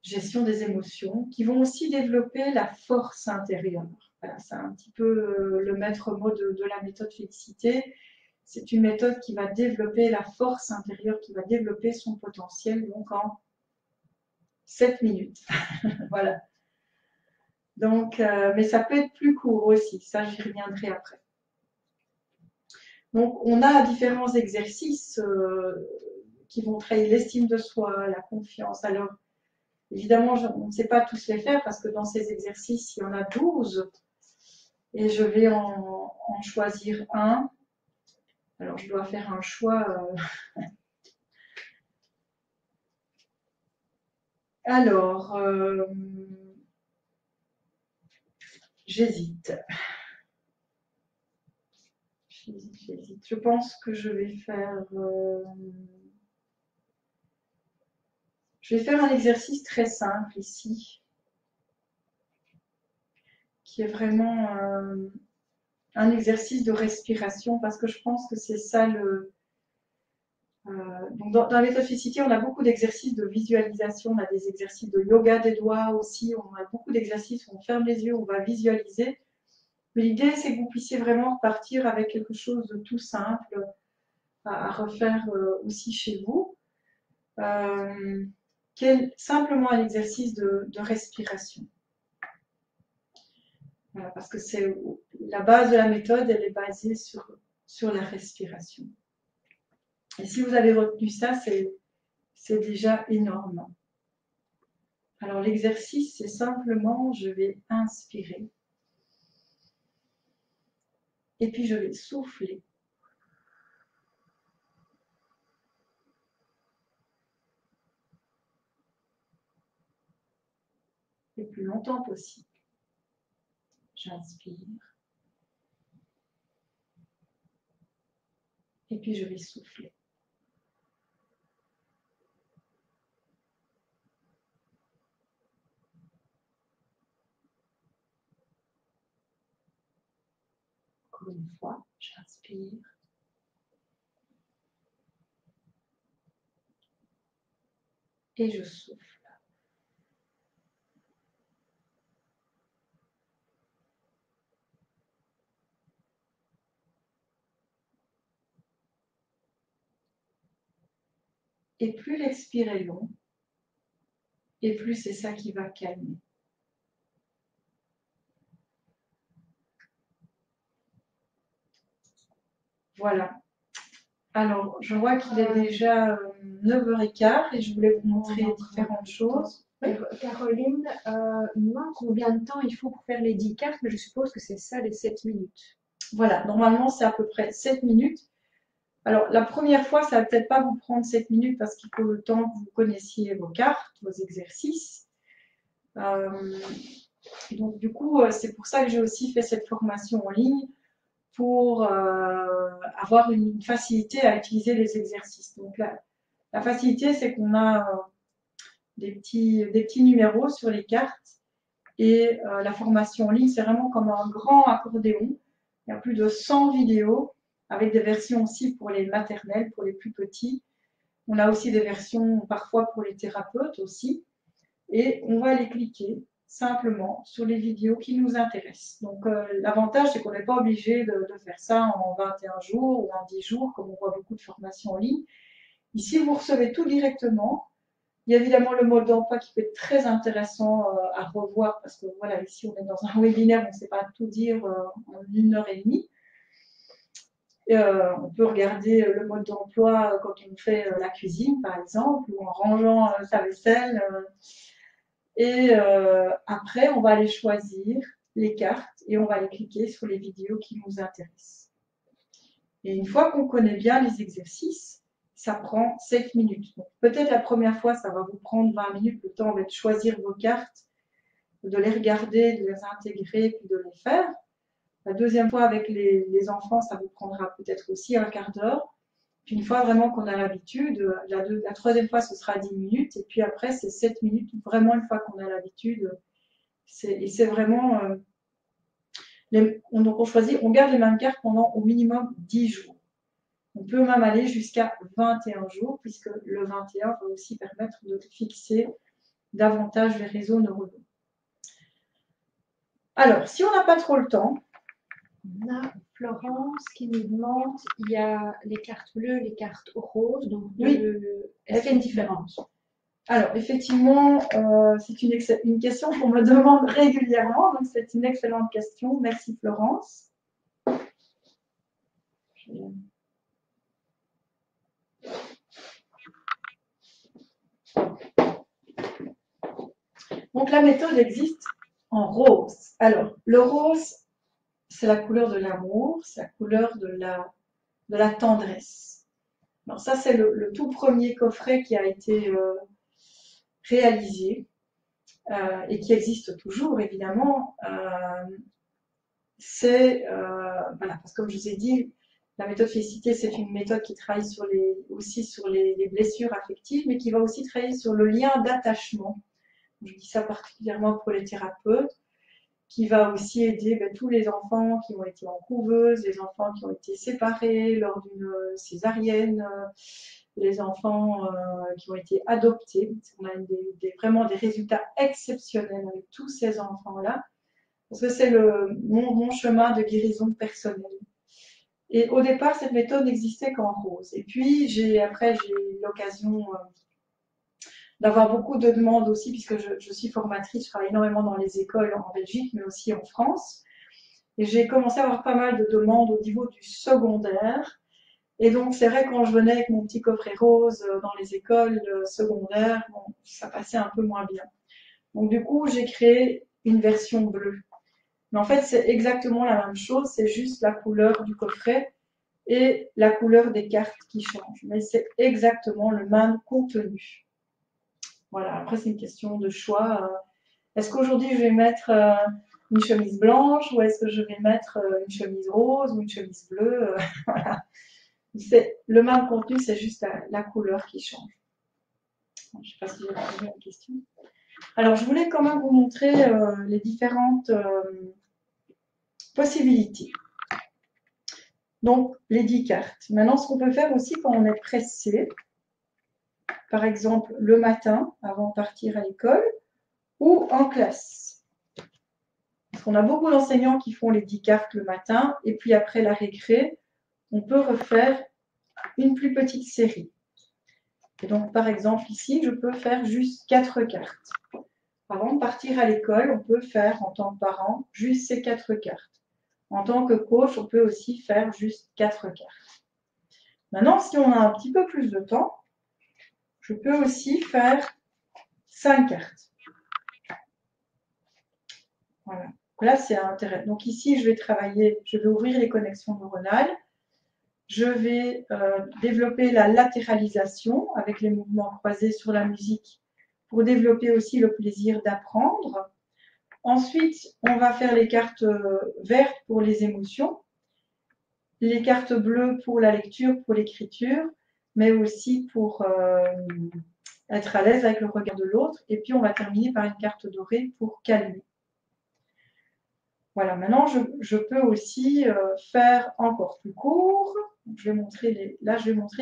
gestion des émotions, qui vont aussi développer la force intérieure. Voilà, c'est un petit peu le maître mot de la méthode Félicité. C'est une méthode qui va développer la force intérieure, qui va développer son potentiel, donc en 7 minutes. Voilà. Donc, mais ça peut être plus court aussi, ça j'y reviendrai après. Donc, on a différents exercices qui vont travailler l'estime de soi, la confiance. Alors, évidemment, on ne sait pas tous les faire parce que dans ces exercices, il y en a 12 et je vais en choisir un. Alors, je dois faire un choix. Alors, j'hésite. Je pense que je vais faire un exercice très simple ici, qui est vraiment un exercice de respiration, parce que je pense que c'est ça donc dans la méthode Félicité, on a beaucoup d'exercices de visualisation, on a des exercices de yoga des doigts aussi, on a beaucoup d'exercices où on ferme les yeux, on va visualiser. Mais l'idée, c'est que vous puissiez vraiment repartir avec quelque chose de tout simple à refaire aussi chez vous. Simplement un exercice de respiration. Voilà, parce que c'est la base de la méthode, elle est basée sur la respiration. Et si vous avez retenu ça, c'est déjà énorme. Alors l'exercice, c'est simplement, je vais inspirer. Et puis je vais souffler. Le plus longtemps possible. J'inspire. Et puis je vais souffler. Encore une fois, j'inspire. Et je souffle. Et plus l'expire est long, et plus c'est ça qui va calmer. Voilà. Alors, je vois qu'il est déjà 9h15 et je voulais vous montrer différentes choses. Caroline, moi, combien de temps il faut pour faire les 10 cartes? Mais je suppose que c'est ça, les 7 minutes. Voilà, normalement, c'est à peu près 7 minutes. Alors, la première fois, ça va peut-être pas vous prendre 7 minutes parce qu'il faut le temps que vous connaissiez vos cartes, vos exercices. Donc, du coup, c'est pour ça que j'ai aussi fait cette formation en ligne pour avoir une facilité à utiliser les exercices. Donc, la facilité, c'est qu'on a des petits numéros sur les cartes et la formation en ligne, c'est vraiment comme un grand accordéon. Il y a plus de 100 vidéos avec des versions aussi pour les maternelles, pour les plus petits. On a aussi des versions parfois pour les thérapeutes aussi. Et on va les cliquer simplement sur les vidéos qui nous intéressent. Donc l'avantage, c'est qu'on n'est pas obligé de faire ça en 21 jours ou en 10 jours, comme on voit beaucoup de formations en ligne. Ici, vous recevez tout directement. Il y a évidemment le mode d'emploi qui peut être très intéressant à revoir parce que voilà, ici on est dans un webinaire, on ne sait pas tout dire en 1h30. On peut regarder le mode d'emploi quand on fait la cuisine par exemple ou en rangeant sa vaisselle. Et après, on va aller choisir les cartes et on va aller cliquer sur les vidéos qui nous intéressent. Et une fois qu'on connaît bien les exercices, ça prend 7 minutes. Peut-être la première fois, ça va vous prendre 20 minutes, le temps de choisir vos cartes, de les regarder, de les intégrer, puis de les faire. La deuxième fois avec les enfants, ça vous prendra peut-être aussi un quart d'heure. Puis une fois vraiment qu'on a l'habitude, la troisième fois, ce sera 10 minutes. Et puis après, c'est 7 minutes, vraiment une fois qu'on a l'habitude. Et c'est vraiment... on choisit, on garde les mêmes cartes pendant au minimum 10 jours. On peut même aller jusqu'à 21 jours, puisque le 21 va aussi permettre de fixer davantage les réseaux neuronaux. Alors, si on n'a pas trop le temps, on a Florence qui nous demande, il y a les cartes bleues, les cartes roses, donc oui, est-ce qu'il y a une différence? Alors, effectivement, c'est une question qu'on me demande régulièrement, donc c'est une excellente question. Merci Florence. Donc la méthode existe en rose. Alors, le rose, c'est la couleur de l'amour, c'est la couleur de la tendresse. Alors ça, c'est le tout premier coffret qui a été réalisé et qui existe toujours, évidemment. Voilà, parce que comme je vous ai dit, la méthode Félicité, c'est une méthode qui travaille aussi sur les blessures affectives, mais qui va aussi travailler sur le lien d'attachement. Je dis ça particulièrement pour les thérapeutes, qui va aussi aider tous les enfants qui ont été en couveuse, les enfants qui ont été séparés lors d'une césarienne, les enfants qui ont été adoptés. On a vraiment des résultats exceptionnels avec tous ces enfants-là, parce que c'est mon chemin de guérison personnelle. Et au départ, cette méthode n'existait qu'en rose. Et puis, après, j'ai eu l'occasion d'avoir beaucoup de demandes aussi, puisque je suis formatrice, je travaille énormément dans les écoles en Belgique, mais aussi en France. Et j'ai commencé à avoir pas mal de demandes au niveau du secondaire. Et donc, c'est vrai, quand je venais avec mon petit coffret rose dans les écoles secondaires, bon, ça passait un peu moins bien. Donc, du coup, j'ai créé une version bleue. Mais en fait, c'est exactement la même chose, c'est juste la couleur du coffret et la couleur des cartes qui changent. Mais c'est exactement le même contenu. Voilà, après, c'est une question de choix. Est-ce qu'aujourd'hui, je vais mettre une chemise blanche ou est-ce que je vais mettre une chemise rose ou une chemise bleue? Voilà. C'est le même contenu, c'est juste la couleur qui change. Je ne sais pas si j'ai répondu à la question. Alors, je voulais quand même vous montrer les différentes possibilités. Donc, les 10 cartes. Maintenant, ce qu'on peut faire aussi quand on est pressé, par exemple le matin, avant de partir à l'école, ou en classe. Parce qu'on a beaucoup d'enseignants qui font les 10 cartes le matin, et puis après la récré, on peut refaire une plus petite série. Et donc, par exemple, ici, je peux faire juste 4 cartes. Avant de partir à l'école, on peut faire, en tant que parent, juste ces 4 cartes. En tant que coach, on peut aussi faire juste 4 cartes. Maintenant, si on a un petit peu plus de temps, je peux aussi faire 5 cartes. Voilà. Là, c'est intéressant. Donc ici, je vais ouvrir les connexions neuronales. Je vais développer la latéralisation avec les mouvements croisés sur la musique pour développer aussi le plaisir d'apprendre. Ensuite, on va faire les cartes vertes pour les émotions, les cartes bleues pour la lecture, pour l'écriture, mais aussi pour être à l'aise avec le regard de l'autre. Et puis, on va terminer par une carte dorée pour calmer. Voilà, maintenant, je peux aussi faire encore plus court. Je vais montrer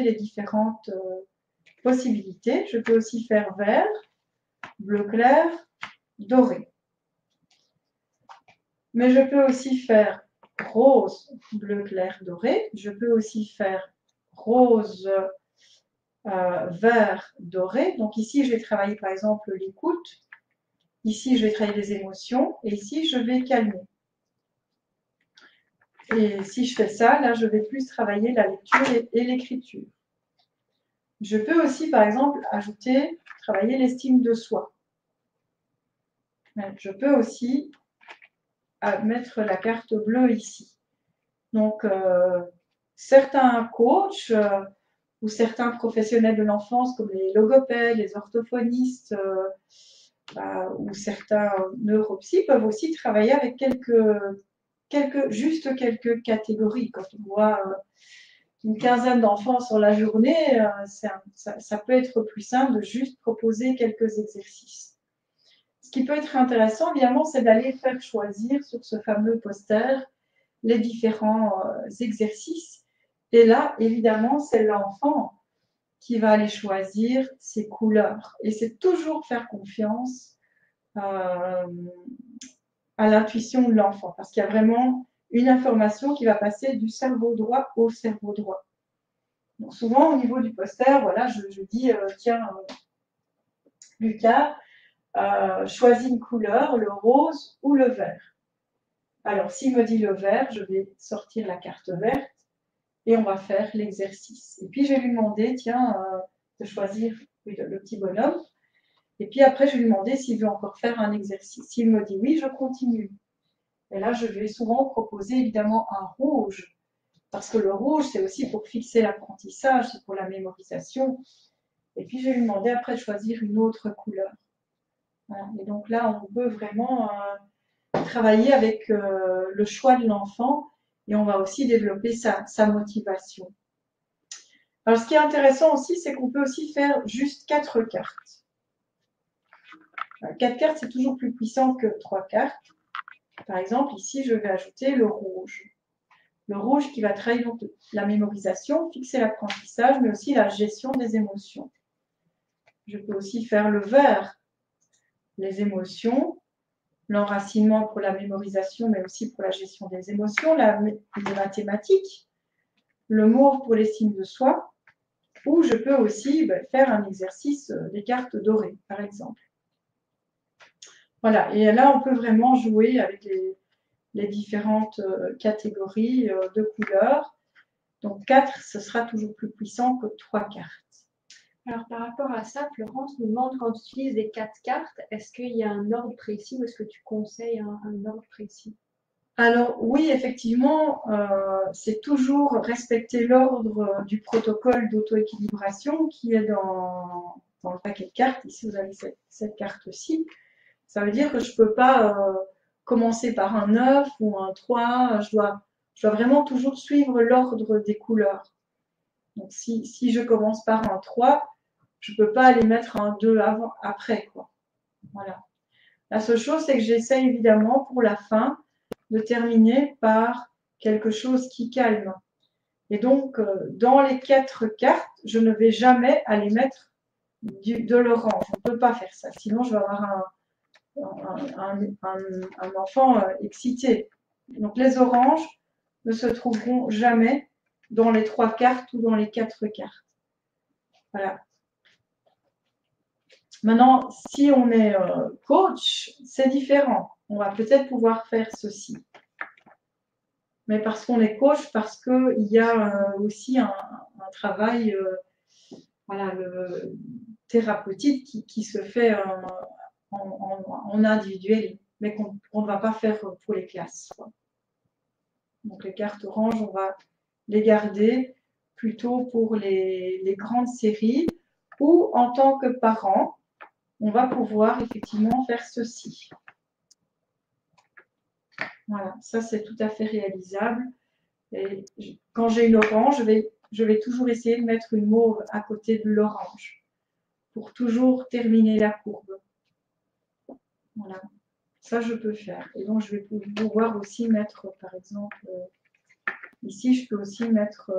les différentes possibilités. Je peux aussi faire vert, bleu clair, doré. Mais je peux aussi faire rose, bleu clair, doré. Je peux aussi faire rose, vert, doré. Donc ici, je vais travailler par exemple l'écoute. Ici, je vais travailler les émotions. Et ici, je vais calmer. Et si je fais ça, là, je vais plus travailler la lecture et l'écriture. Je peux aussi, par exemple, travailler l'estime de soi. Je peux aussi mettre la carte bleue ici. Donc, certains coachs ou certains professionnels de l'enfance, comme les logopèdes, les orthophonistes ou certains neuropsy, peuvent aussi travailler avec juste quelques catégories. Quand on voit une quinzaine d'enfants sur la journée, ça peut être plus simple de juste proposer quelques exercices. Ce qui peut être intéressant, évidemment, c'est d'aller faire choisir sur ce fameux poster les différents exercices. Et là, évidemment, c'est l'enfant qui va aller choisir ses couleurs. Et c'est toujours faire confiance à l'intuition de l'enfant, parce qu'il y a vraiment une information qui va passer du cerveau droit au cerveau droit. Donc souvent, au niveau du poster, voilà, je dis, tiens, Lucas, choisis une couleur, le rose ou le vert. Alors, s'il me dit le vert, je vais sortir la carte verte et on va faire l'exercice. Et puis, je vais lui demander, tiens, de choisir le petit bonhomme. Et puis après, je vais lui demander s'il veut encore faire un exercice. S'il me dit oui, je continue. Et là, je vais souvent proposer évidemment un rouge, parce que le rouge, c'est aussi pour fixer l'apprentissage, c'est pour la mémorisation. Et puis, je vais lui demander après de choisir une autre couleur. Voilà. Et donc là, on peut vraiment travailler avec le choix de l'enfant et on va aussi développer sa motivation. Alors, ce qui est intéressant aussi, c'est qu'on peut aussi faire juste 4 cartes. 4 cartes, c'est toujours plus puissant que 3 cartes. Par exemple, ici, je vais ajouter le rouge. Le rouge qui va travailler donc la mémorisation, fixer l'apprentissage, mais aussi la gestion des émotions. Je peux aussi faire le vert, les émotions, l'enracinement pour la mémorisation, mais aussi pour la gestion des émotions, les mathématiques, le mauve pour l'estime de soi, ou je peux aussi faire un exercice des cartes dorées, par exemple. Voilà, et là, on peut vraiment jouer avec les différentes catégories de couleurs. Donc 4, ce sera toujours plus puissant que 3 cartes. Alors, par rapport à ça, Florence nous demande quand tu utilises les 4 cartes, est-ce qu'il y a un ordre précis ou est-ce que tu conseilles un ordre précis? Alors oui, effectivement, c'est toujours respecter l'ordre du protocole d'auto-équilibration qui est dans le paquet de cartes. Ici, vous avez cette carte-ci. Ça veut dire que je ne peux pas commencer par un 9 ou un 3. Je dois vraiment toujours suivre l'ordre des couleurs. Donc si je commence par un 3, je ne peux pas aller mettre un 2 après, quoi. Voilà. La seule chose, c'est que j'essaie évidemment pour la fin de terminer par quelque chose qui calme. Et donc, dans les 4 cartes, je ne vais jamais aller mettre de l'orange. On ne peut pas faire ça. Sinon, je vais avoir un enfant excité. Donc, les oranges ne se trouveront jamais dans les 3 cartes ou dans les 4 cartes. Voilà. Maintenant, si on est coach, c'est différent. On va peut-être pouvoir faire ceci. Mais parce qu'on est coach, parce qu'il y a aussi un travail voilà, thérapeutique qui se fait en individuel, mais qu'on ne va pas faire pour les classes. Donc les cartes oranges, on va les garder plutôt pour les grandes séries ou en tant que parent, on va pouvoir effectivement faire ceci. Voilà, ça c'est tout à fait réalisable. Et quand j'ai une orange, je vais toujours essayer de mettre une mauve à côté de l'orange pour toujours terminer la courbe. Voilà, ça je peux faire. Et donc je vais pouvoir aussi mettre, par exemple, ici je peux aussi mettre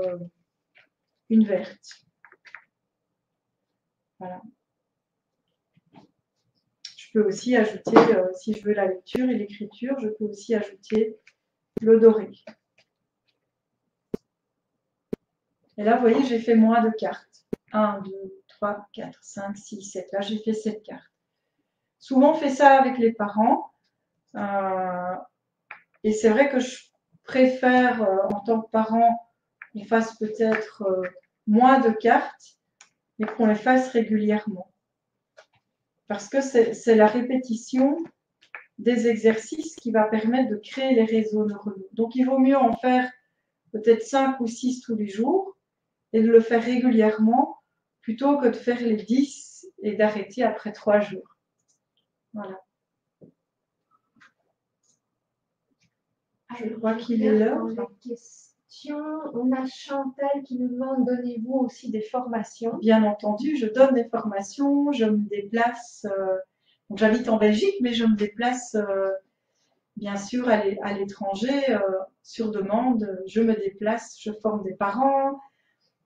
une verte. Voilà. Je peux aussi ajouter, si je veux la lecture et l'écriture, je peux aussi ajouter le doré. Et là, vous voyez, j'ai fait moins de cartes. 1, 2, 3, 4, 5, 6, 7. Là, j'ai fait 7 cartes. Souvent, on fait ça avec les parents. Et c'est vrai que je préfère, en tant que parent, qu'on fasse peut-être moins de cartes, mais qu'on les fasse régulièrement. Parce que c'est la répétition des exercices qui va permettre de créer les réseaux neuronaux. Donc, il vaut mieux en faire peut-être 5 ou 6 tous les jours et de le faire régulièrement plutôt que de faire les 10 et d'arrêter après 3 jours. Voilà. Je crois qu'il est l'heure. On a Chantal qui nous demande, donnez-vous aussi des formations? Bien entendu, je donne des formations, je me déplace, donc j'habite en Belgique, mais je me déplace bien sûr à l'étranger, sur demande, je me déplace, je forme des parents,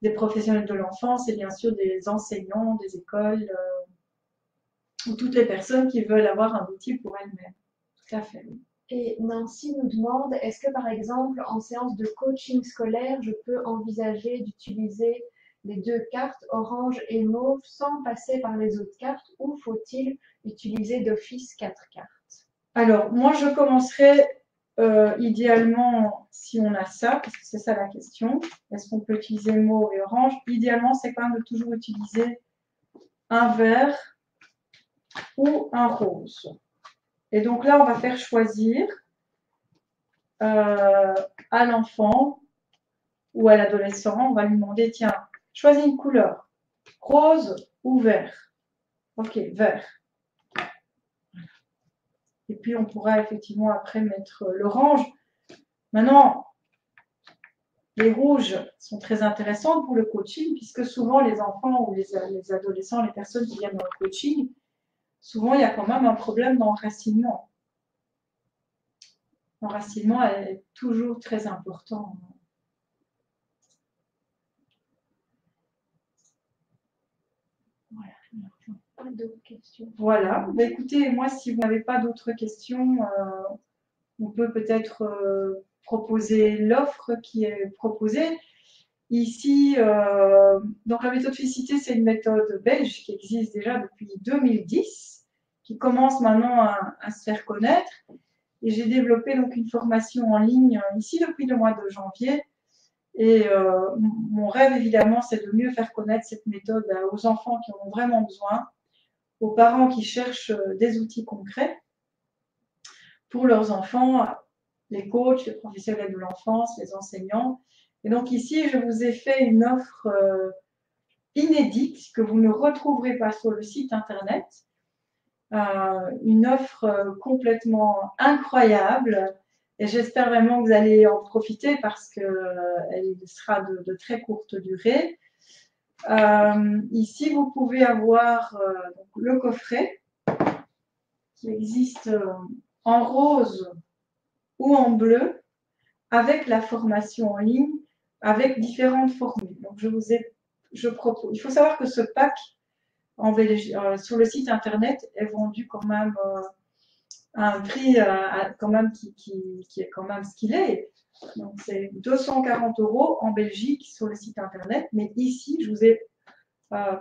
des professionnels de l'enfance et bien sûr des enseignants, des écoles, ou toutes les personnes qui veulent avoir un outil pour elles-mêmes. Tout à fait. Et Nancy nous demande, est-ce que par exemple en séance de coaching scolaire, je peux envisager d'utiliser les 2 cartes orange et mauve sans passer par les autres cartes ou faut-il utiliser d'office 4 cartes? Alors, moi je commencerai idéalement, si on a ça, parce que c'est ça la question, est-ce qu'on peut utiliser mauve et orange? Idéalement, c'est quand même de toujours utiliser un vert ou un rose. Et donc là, on va faire choisir à l'enfant ou à l'adolescent, on va lui demander, tiens, choisis une couleur, rose ou vert. Ok, vert. Et puis, on pourra effectivement après mettre l'orange. Maintenant, les rouges sont très intéressantes pour le coaching, puisque souvent les enfants ou les adolescents, les personnes qui viennent dans le coaching, souvent il y a quand même un problème d'enracinement. L'enracinement est toujours très important. Voilà. Pas d'autres questions. Voilà. Bah, écoutez, moi, si vous n'avez pas d'autres questions, on peut peut-être proposer l'offre qui est proposée. Ici, donc la méthode Félicité, c'est une méthode belge qui existe déjà depuis 2010, qui commence maintenant à se faire connaître. Et j'ai développé donc une formation en ligne ici depuis le mois de janvier Et mon rêve, évidemment, c'est de mieux faire connaître cette méthode aux enfants qui en ont vraiment besoin, aux parents qui cherchent des outils concrets pour leurs enfants, les coachs, les professionnels de l'enfance, les enseignants. Et donc ici, je vous ai fait une offre inédite que vous ne retrouverez pas sur le site internet. Une offre complètement incroyable et j'espère vraiment que vous allez en profiter parce qu'elle sera de très courte durée. Ici, vous pouvez avoir donc, le coffret qui existe en rose ou en bleu avec la formation en ligne avec différentes formules. Donc, je propose. Il faut savoir que ce pack en Belgique, sur le site internet est vendu quand même à un prix quand même qui est quand même ce qu'il est. Donc c'est 240 € en Belgique sur le site internet. Mais ici, je vous ai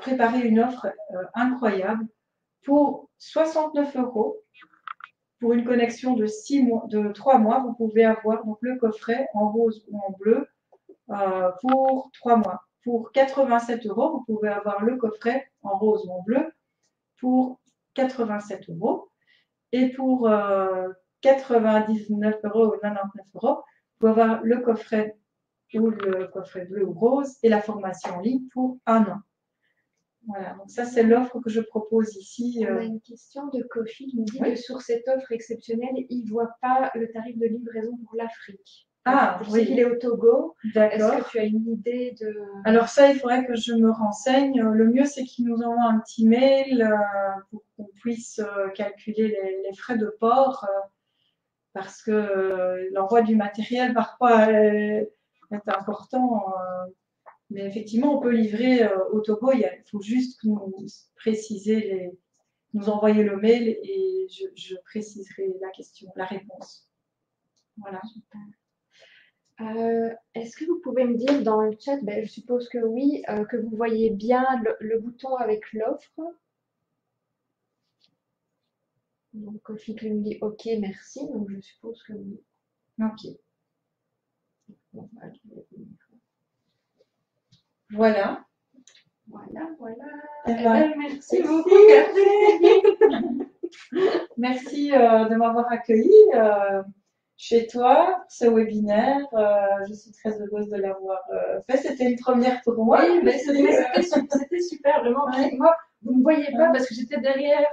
préparé une offre incroyable pour 69 €. Pour une connexion de 3 mois, vous pouvez avoir donc, le coffret en rose ou en bleu pour 3 mois. Pour 87 €, vous pouvez avoir le coffret en rose ou en bleu pour 87 €. Et pour 99 € ou 99 €, vous pouvez avoir le coffret ou le coffret bleu ou rose et la formation en ligne pour 1 an. Voilà, donc ça c'est l'offre que je propose ici. On a une question de Kofi qui nous dit Oui. que sur cette offre exceptionnelle, il ne voit pas le tarif de livraison pour l'Afrique. Ah, Je oui. sais qu'il est au Togo. Est-ce D'accord. que tu as une idée de… Alors ça, il faudrait que je me renseigne. Le mieux, c'est qu'ils nous envoient un petit mail pour qu'on puisse calculer les frais de port parce que l'envoi du matériel parfois est important. Mais effectivement, on peut livrer au Togo. Il faut juste nous préciser, nous envoyer le mail et je préciserai la question, la réponse. Voilà. Est-ce que vous pouvez me dire dans le chat, ben, je suppose que oui, que vous voyez bien le bouton avec l'offre. Donc Kofi qui me dit OK, merci. Donc je suppose que oui. Ok. Voilà. Voilà, voilà. Eh Eh ben, ben, merci merci. beaucoup, Catherine. Merci de m'avoir accueilli chez toi pour ce webinaire. Je suis très heureuse de l'avoir fait. C'était une première pour moi. Oui, mais c'était super, vraiment. Ouais. Moi, vous ne me voyez pas parce que j'étais derrière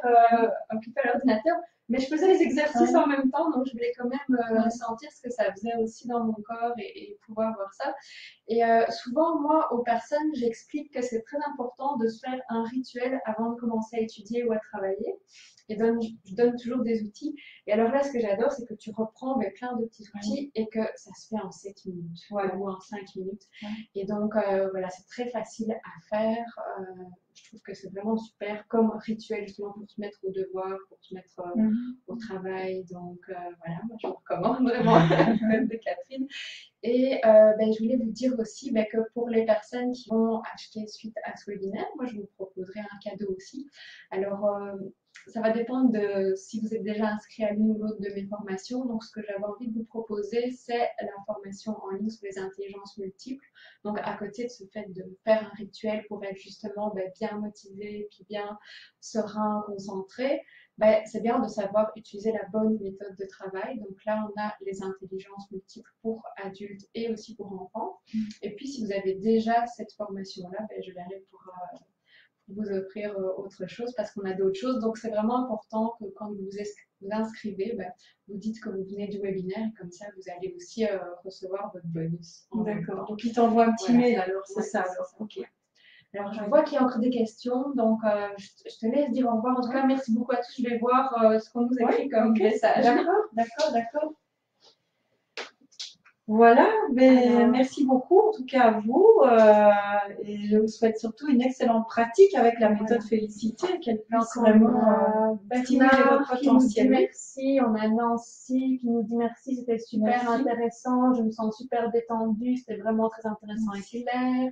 occupée à l'ordinateur, mais je faisais les exercices Ouais. en même temps, donc je voulais quand même sentir ce que ça faisait aussi dans mon corps et pouvoir voir ça. Et souvent, moi, aux personnes, j'explique que c'est très important de se faire un rituel avant de commencer à étudier ou à travailler. Et je donne toujours des outils. Et alors là, ce que j'adore, c'est que tu reprends avec plein de petits outils et que ça se fait en 7 minutes ou en 5 minutes. Ouais. Et donc, voilà, c'est très facile à faire. Je trouve que c'est vraiment super comme rituel justement pour se mettre au devoir, pour se mettre au travail. Donc, voilà, moi, je vous recommande vraiment le de Catherine. Et je voulais vous dire aussi que pour les personnes qui vont acheter suite à ce webinaire, moi, je vous proposerai un cadeau aussi. Alors, ça va dépendre de si vous êtes déjà inscrit à l'une ou l'autre de mes formations. Donc, ce que j'avais envie de vous proposer, c'est la formation en ligne sur les intelligences multiples. Donc, à côté de ce fait de faire un rituel pour être justement bien motivé, puis bien serein, concentré, c'est bien de savoir utiliser la bonne méthode de travail. Donc là, on a les intelligences multiples pour adultes et aussi pour enfants. Et puis, si vous avez déjà cette formation-là, je verrai pour vous offrir autre chose parce qu'on a d'autres choses. Donc, c'est vraiment important que quand vous vous inscrivez, vous dites que vous venez du webinaire et comme ça, vous allez aussi recevoir votre bonus. D'accord. Donc, il t'envoie un petit mail alors, c'est ça. Alors. Ok. Alors, je vois qu'il y a encore des questions, donc je te laisse dire au revoir. En tout cas, merci beaucoup à tous. Je vais voir ce qu'on nous écrit comme message. D'accord. Voilà, merci beaucoup en tout cas à vous et je vous souhaite surtout une excellente pratique avec la méthode Félicité, qu'elle puisse vraiment stimuler votre potentiel. Merci, on a Nancy qui nous dit merci, c'était super intéressant, je me sens super détendue, c'était vraiment très intéressant et clair.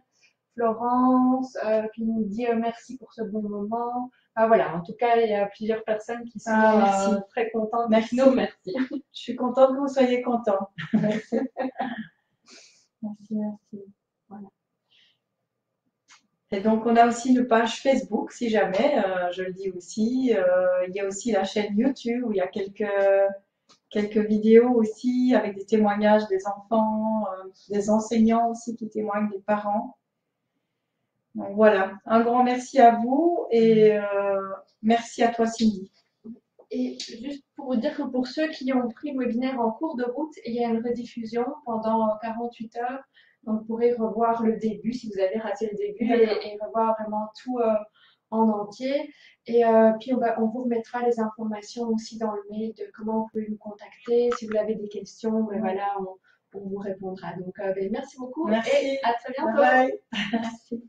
Florence qui nous dit merci pour ce bon moment. Voilà, en tout cas, il y a plusieurs personnes qui sont très contentes. Merci. Je suis contente que vous soyez contents. Merci. Merci, merci. Voilà. Et donc, on a aussi une page Facebook, si jamais, je le dis aussi. Il y a aussi la chaîne YouTube où il y a quelques vidéos aussi avec des témoignages des enfants, des enseignants aussi qui témoignent, des parents. Donc voilà, un grand merci à vous et merci à toi Cindy. Et juste pour vous dire que pour ceux qui ont pris le webinaire en cours de route, il y a une rediffusion pendant 48 heures. Donc vous pourrez revoir le début si vous avez raté le début et revoir vraiment tout en entier. Et puis on vous remettra les informations aussi dans le mail de comment vous pouvez nous contacter. Si vous avez des questions, ben voilà, on vous répondra. Donc merci beaucoup Merci. et à très bientôt. Bye bye. Merci.